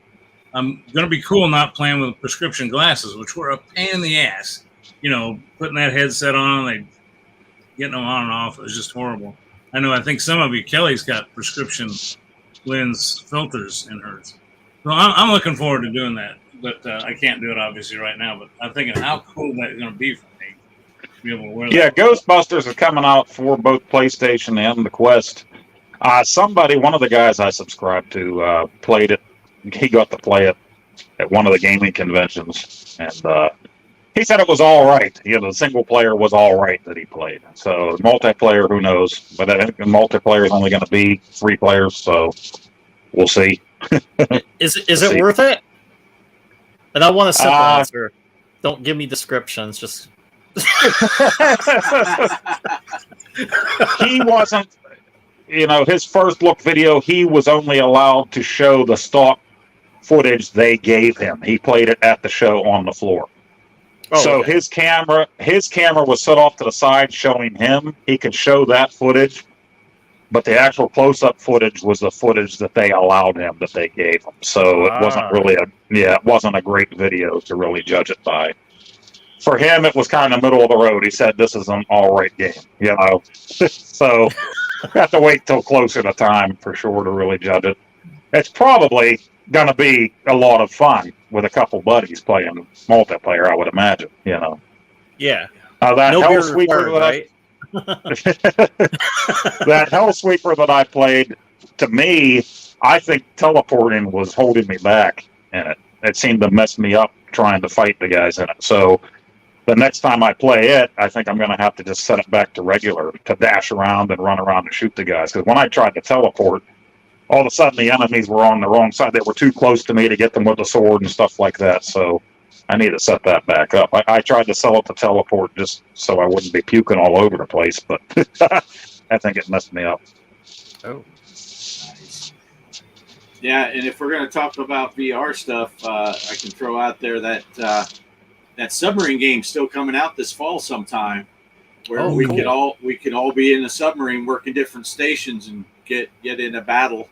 I'm going to be cool not playing with prescription glasses, which were a pain in the ass. Putting that headset on, getting them on and off, it was just horrible. I think some of you, Kelly's got prescription lens filters in hers. So I'm looking forward to doing that, but I can't do it obviously right now, but I'm thinking how cool that's going to be for me to be able to wear that. Yeah, Ghostbusters is coming out for both PlayStation and the Quest. One of the guys I subscribed to, played it. He got to play it at one of the gaming conventions, and he said it was all right. The single player was all right that he played. So multiplayer, who knows? But I think the multiplayer is only going to be 3 players, so we'll see. Is it worth it? And I want a simple answer. Don't give me descriptions. Just he wasn't. His first look video, he was only allowed to show the stock footage they gave him. He played it at the show on the floor. Okay. His camera was set off to the side showing him. He could show that footage, but the actual close-up footage was the footage that they allowed him, that they gave him. So it wasn't really it wasn't a great video to really judge it by. For him, it was kind of middle of the road. He said, this is an all right game, So have to wait till closer to time for sure to really judge it. It's probably going to be a lot of fun with a couple buddies playing multiplayer, I would imagine, Yeah. That no Hellsweeper right? that Hellsweeper that I played, to me, I think teleporting was holding me back in it. It seemed to mess me up trying to fight the guys in it. So the next time I play it, I think I'm going to have to just set it back to regular, to dash around and run around and shoot the guys. Because when I tried to teleport, all of a sudden the enemies were on the wrong side. They were too close to me to get them with the sword and stuff like that. So I need to set that back up. I tried to sell it to teleport just so I wouldn't be puking all over the place, but I think it messed me up. Oh. Nice. Yeah, and if we're going to talk about VR stuff, I can throw out there that that submarine game's still coming out this fall sometime, where Oh, we cool. could all be in a submarine working different stations and get in a battle.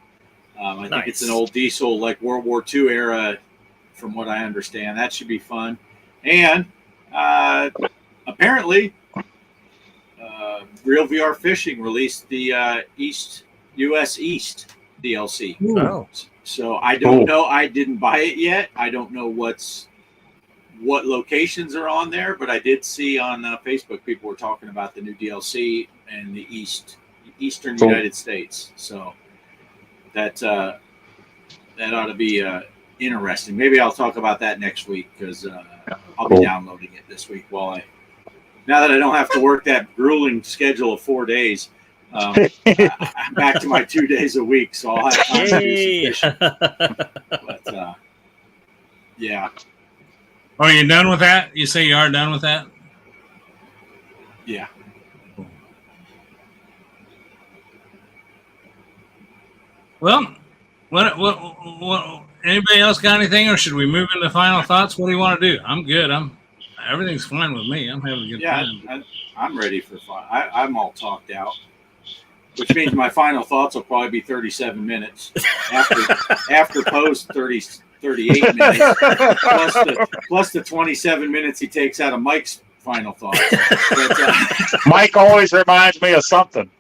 I think it's an Nice. old diesel, like World War II era, from what I understand. That should be fun. And apparently, Real VR Fishing released the US East DLC. Oh, So I don't Cool. know. I didn't buy it yet. I don't know what locations are on there, but I did see on Facebook people were talking about the new DLC and the Eastern Cool. United States. So that ought to be interesting. Maybe I'll talk about that next week because I'll Cool. be downloading it this week now that I don't have to work that grueling schedule of 4 days. I'm back to my 2 days a week, so I'll have time to do yay! some fishing. But yeah, Are you done with that? You say you are done with that? yeah. Well, what anybody else got anything, or should we move into final thoughts? What do you want to do? I'm good. Everything's fine with me. I'm having a good Yeah, time. I'm ready for fun. I'm all talked out, which means my final thoughts will probably be 37 minutes after post 38 minutes plus the 27 minutes he takes out of Mike's final thoughts. But, Mike always reminds me of something.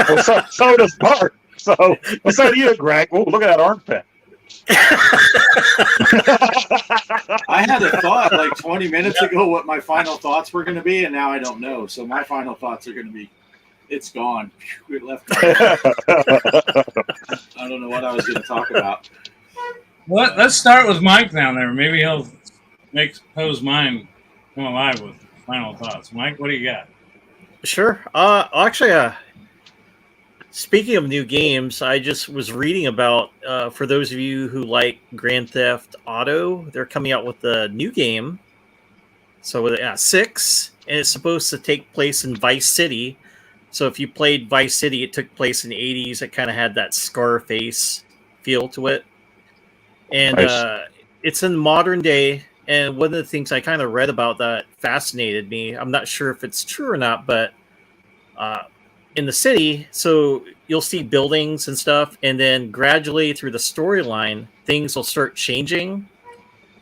Well, so does Bart. So do you, Greg. Oh, look at that armpit. I had a thought like 20 minutes ago what my final thoughts were going to be, and now I don't know. So my final thoughts are going to be, it's gone. It left. I don't know what I was going to talk about. Well, let's start with Mike down there. Maybe he'll pose mine come alive with final thoughts. Mike, what do you got? Sure. Actually, speaking of new games, I just was reading about, for those of you who like Grand Theft Auto, they're coming out with a new game. So, 6, and it's supposed to take place in Vice City. So, if you played Vice City, it took place in the 80s. It kind of had that Scarface feel to it. And Nice. it's in modern day. And one of the things I kind of read about that fascinated me, I'm not sure if it's true or not, but in the city, so you'll see buildings and stuff, and then gradually through the storyline, things will start changing.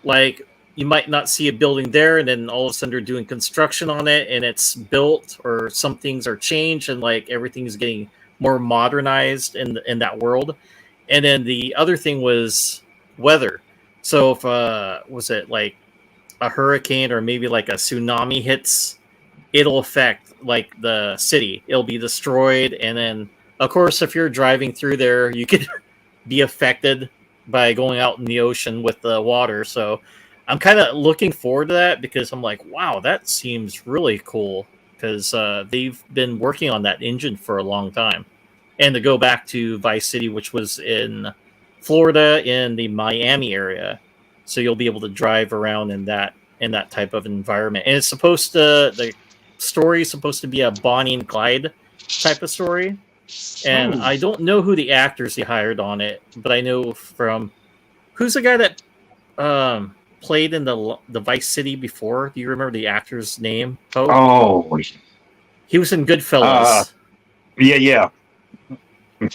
Like you might not see a building there, and then all of a sudden they're doing construction on it, and it's built, or some things are changed, and like everything's getting more modernized in that world. And then the other thing was weather. So if was it like a hurricane or maybe like a tsunami hits, it'll affect like the city. It'll be destroyed, and then of course if you're driving through there, you could be affected by going out in the ocean with the water. So I'm kind of looking forward to that because I'm like, wow, that seems really cool because they've been working on that engine for a long time. And to go back to Vice City, which was in Florida in the Miami area, so you'll be able to drive around in that type of environment. And it's supposed to the story is supposed to be a Bonnie and Clyde type of story. And I don't know who the actors they hired on it, but I know from who's the guy that played in the Vice City before. Do you remember the actor's name? Oh, He was in Goodfellas. yeah. Ray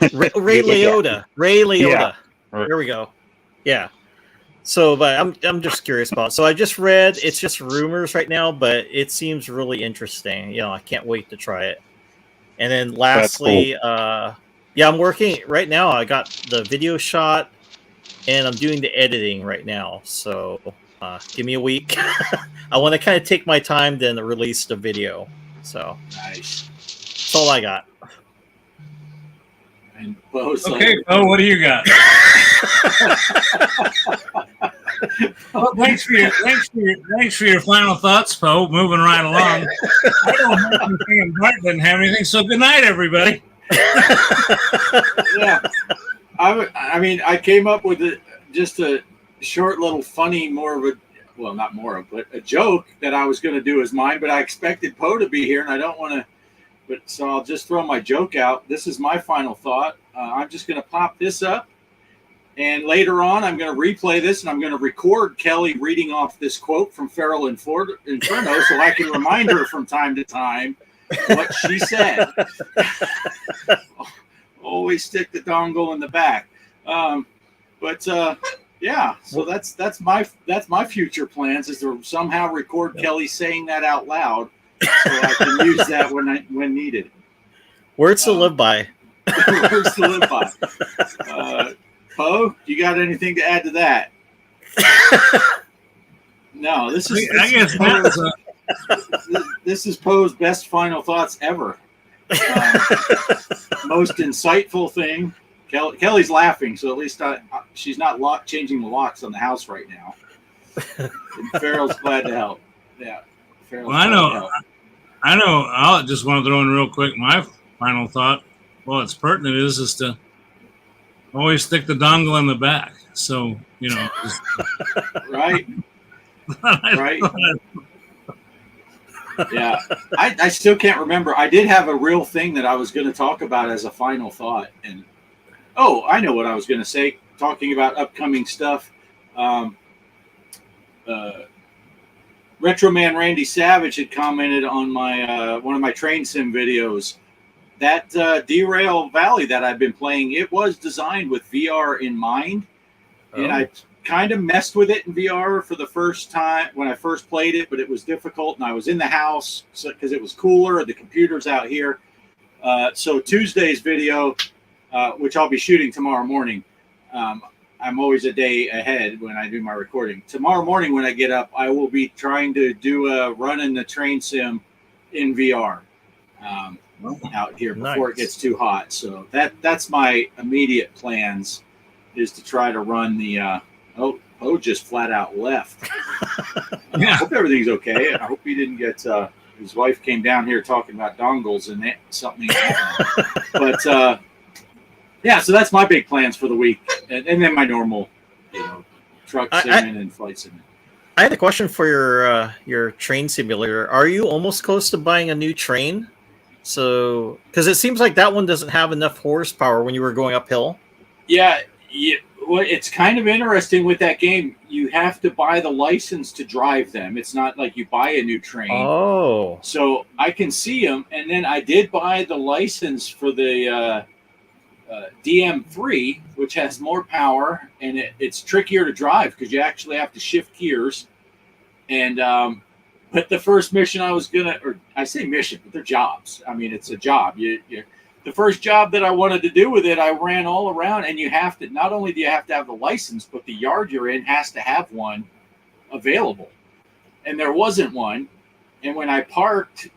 Liotta. Ray Liotta. Yeah. There we go. Yeah. So, but I'm just curious about it. So I just read, it's just rumors right now, but it seems really interesting. You know, I can't wait to try it. And then lastly, I'm working right now. I got the video shot and I'm doing the editing right now. So give me a week. I want to kind of take my time then release the video. So Nice. that's all I got. And Bo's Okay, Bo, what do you got? Well, thanks for your final thoughts, Bo. Moving right along. I don't have anything, and Bart doesn't have anything. So good night, everybody. yeah. I mean, I came up with just a short little funny, not more of, but a joke that I was going to do as mine, but I expected Poe to be here, and I don't want to. But so I'll just throw my joke out. This is my final thought. I'm just going to pop this up, And later on, I'm going to replay this, and I'm going to record Kelly reading off this quote from Feral Inferno so I can remind her from time to time what she said. Always stick the dongle in the back. Yeah, so that's my future plans, is to somehow record Kelly saying that out loud so I can use that when needed. Words to live by. Words to live by. Poe, you got anything to add to that? No, this is Poe's best final thoughts ever. Most insightful thing. Kelly's laughing, so at least she's not changing the locks on the house right now. And Farrell's glad to help. Yeah. Well, I know. I just want to throw in real quick my final thought. Well, it's pertinent is to always stick the dongle in the back. So, just, right. Right. Yeah. I still can't remember. I did have a real thing that I was going to talk about as a final thought. And, I know what I was going to say, talking about upcoming stuff. Retro Man Randy Savage had commented on my one of my train sim videos. That Derail Valley that I've been playing, it was designed with VR in mind. And I kind of messed with it in VR for the first time when I first played it, but it was difficult. And I was in the house because it was cooler. The computer's out here. So Tuesday's video, which I'll be shooting tomorrow morning. I'm always a day ahead when I do my recording. Tomorrow morning when I get up, I will be trying to do a run in the train sim in VR. Out here before it gets too hot. So that's my immediate plans, is to try to run the just flat out left. I hope everything's okay. I hope he didn't get his wife came down here talking about dongles and something happened. But so that's my big plans for the week, and then my normal truck simming and flight simming. I had a question for your train simulator. Are you almost close to buying a new train? So, because it seems like that one doesn't have enough horsepower when you were going uphill. Yeah. Well, it's kind of interesting with that game. You have to buy the license to drive them. It's not like you buy a new train. Oh. So I can see them. And then I did buy the license for the DM3, which has more power. And it's trickier to drive because you actually have to shift gears. And but the first mission I say mission, but they're jobs. I mean, it's a job. The first job that I wanted to do with it, I ran all around, and you have to, not only do you have to have the license, but the yard you're in has to have one available. And there wasn't one. And when I parked,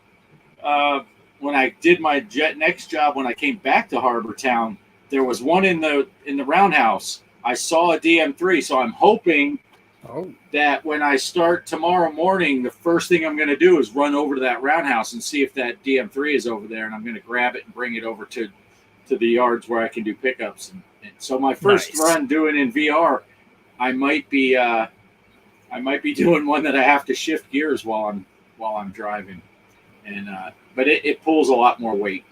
when I did my next job, when I came back to Harbor Town, there was one in the roundhouse. I saw a DM3, so I'm hoping that when I start tomorrow morning, the first thing I'm going to do is run over to that roundhouse and see if that DM3 is over there, and I'm going to grab it and bring it over to the yards where I can do pickups. And so my first run doing in VR, I might be doing one that I have to shift gears while I'm driving, and but it pulls a lot more weight.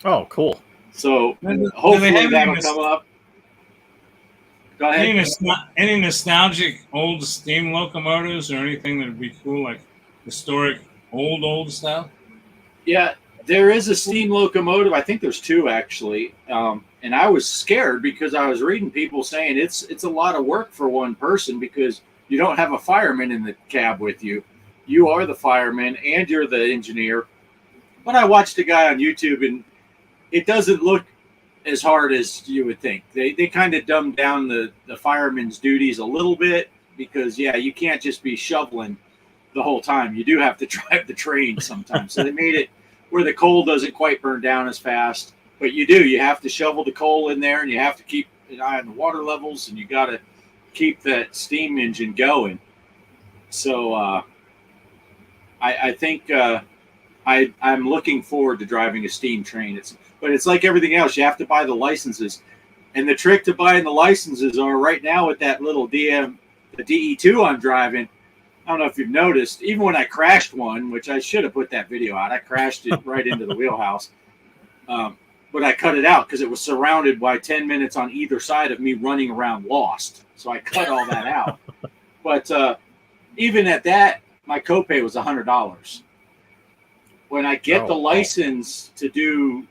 Cool. So hopefully that'll come up. Go ahead. Any nostalgic old steam locomotives or anything that would be cool, like historic old style? Yeah, there is a steam locomotive. I think there's two actually. And I was scared because I was reading people saying it's a lot of work for one person because you don't have a fireman in the cab with you. You are the fireman and you're the engineer. But I watched a guy on YouTube, and it doesn't look as hard as you would think. They kind of dumbed down the fireman's duties a little bit because, you can't just be shoveling the whole time. You do have to drive the train sometimes. So they made it where the coal doesn't quite burn down as fast. But you have to shovel the coal in there, and you have to keep an eye on the water levels, and you got to keep that steam engine going. So I think I'm looking forward to driving a steam train. But it's like everything else. You have to buy the licenses. And the trick to buying the licenses are right now with that little the DE2 I'm driving. I don't know if you've noticed, even when I crashed one, which I should have put that video out, I crashed it right into the wheelhouse. but I cut it out because it was surrounded by 10 minutes on either side of me running around lost. So I cut all that out. But even at that, my copay was $100. When I get the license to do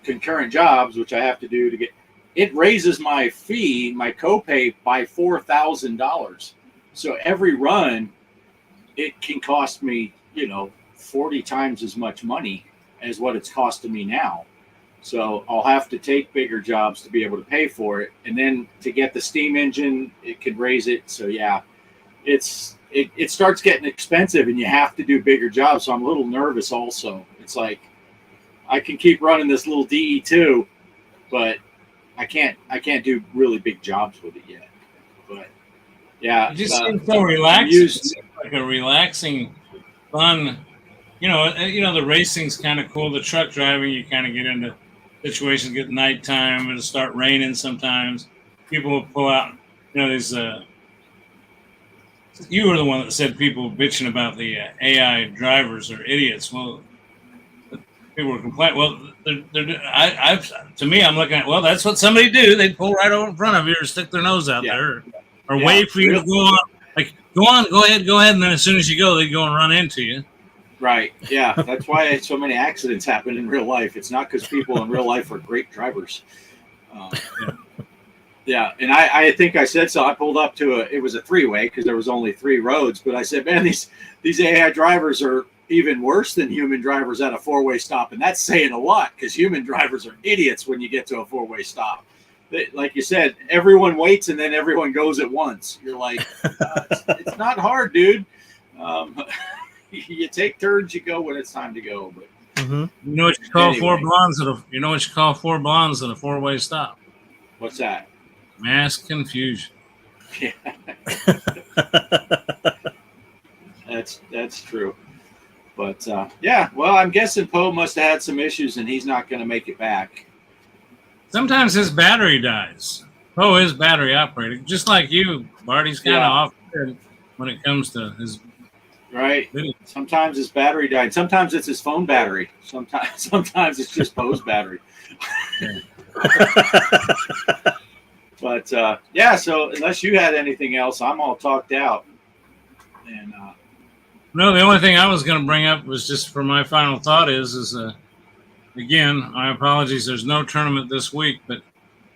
concurrent jobs, which I have to do to get, it raises my fee, my copay by $4,000. So every run, it can cost me, 40 times as much money as what it's costing me now. So I'll have to take bigger jobs to be able to pay for it. And then to get the steam engine, it could raise it. So yeah, it starts getting expensive and you have to do bigger jobs. So I'm a little nervous also. It's like, I can keep running this little DE2, but I can't do really big jobs with it yet. But yeah. It just seems so relaxing. It's like a relaxing, fun, the racing's kind of cool. The truck driving, you kind of get into situations, get nighttime, it'll start raining sometimes. People will pull out, these, you were the one that said people bitching about the AI drivers are idiots. Well, people were complaining. Well, to me, I'm looking at, well, that's what somebody do. They pull right over in front of you or stick their nose out there or wait for you to go on. Like, go ahead. And then as soon as you go, they go and run into you. Right. Yeah. That's why so many accidents happen in real life. It's not because people in real life are great drivers. Yeah. And I think I said so. I pulled up to it was a 3-way because there was only 3 roads. But I said, man, these AI drivers are even worse than human drivers at a 4-way stop. And that's saying a lot because human drivers are idiots when you get to a 4-way stop. Like you said, everyone waits and then everyone goes at once. You're like, it's not hard, dude. You take turns, you go when it's time to go. But you know what you call four blondes at a 4-way stop? What's that? Mass confusion. Yeah. That's true. But well, I'm guessing Poe must have had some issues and he's not going to make it back. Sometimes his battery dies. Poe is battery operated, just like you, Bart. He's kind of off when it comes to his. Right. Sometimes his battery died. Sometimes it's his phone battery. Sometimes it's just Poe's battery. But so unless you had anything else, I'm all talked out. And no, the only thing I was going to bring up was just for my final thought is again, my apologies. There's no tournament this week, but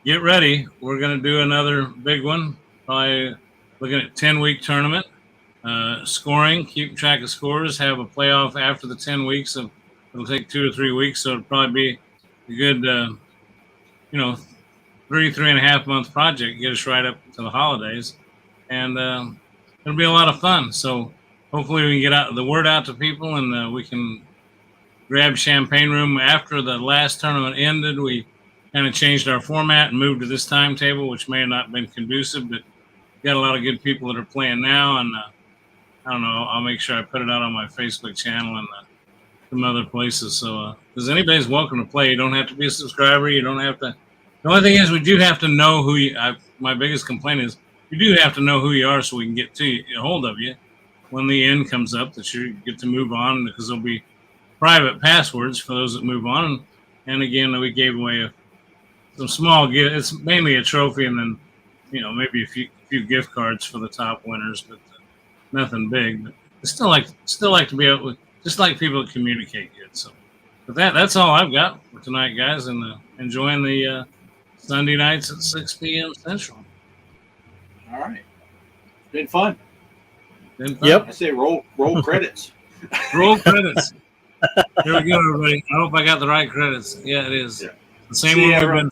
get ready. We're going to do another big one. Probably looking at 10-week tournament. Scoring, keep track of scores, have a playoff after the 10 weeks. So it'll take 2 or 3 weeks. So it'll probably be a good, 3.5 month project, get us right up to the holidays. And it'll be a lot of fun. So hopefully we can get the word out to people and we can grab Champagne Room. After the last tournament ended, we kind of changed our format and moved to this timetable, which may have not been conducive, but got a lot of good people that are playing now. And I don't know, I'll make sure I put it out on my Facebook channel and some other places. So, because anybody's welcome to play. You don't have to be a subscriber. You don't have to. The only thing is, we do have to know who you. My biggest complaint is you do have to know who you are, so we can get a hold of you when the end comes up. That you get to move on, because there'll be private passwords for those that move on. And again, we gave away some small gift. It's mainly a trophy, and then maybe a few gift cards for the top winners, but nothing big. But I still like to be able to, just like people to communicate good. So, but that's all I've got for tonight, guys, and enjoying the Sunday nights at 6 p.m. Central. All right, been fun. Yep. I say roll credits. Roll credits. Here we go, everybody. I hope I got the right credits. Yeah, it is. Yeah. The same one we've been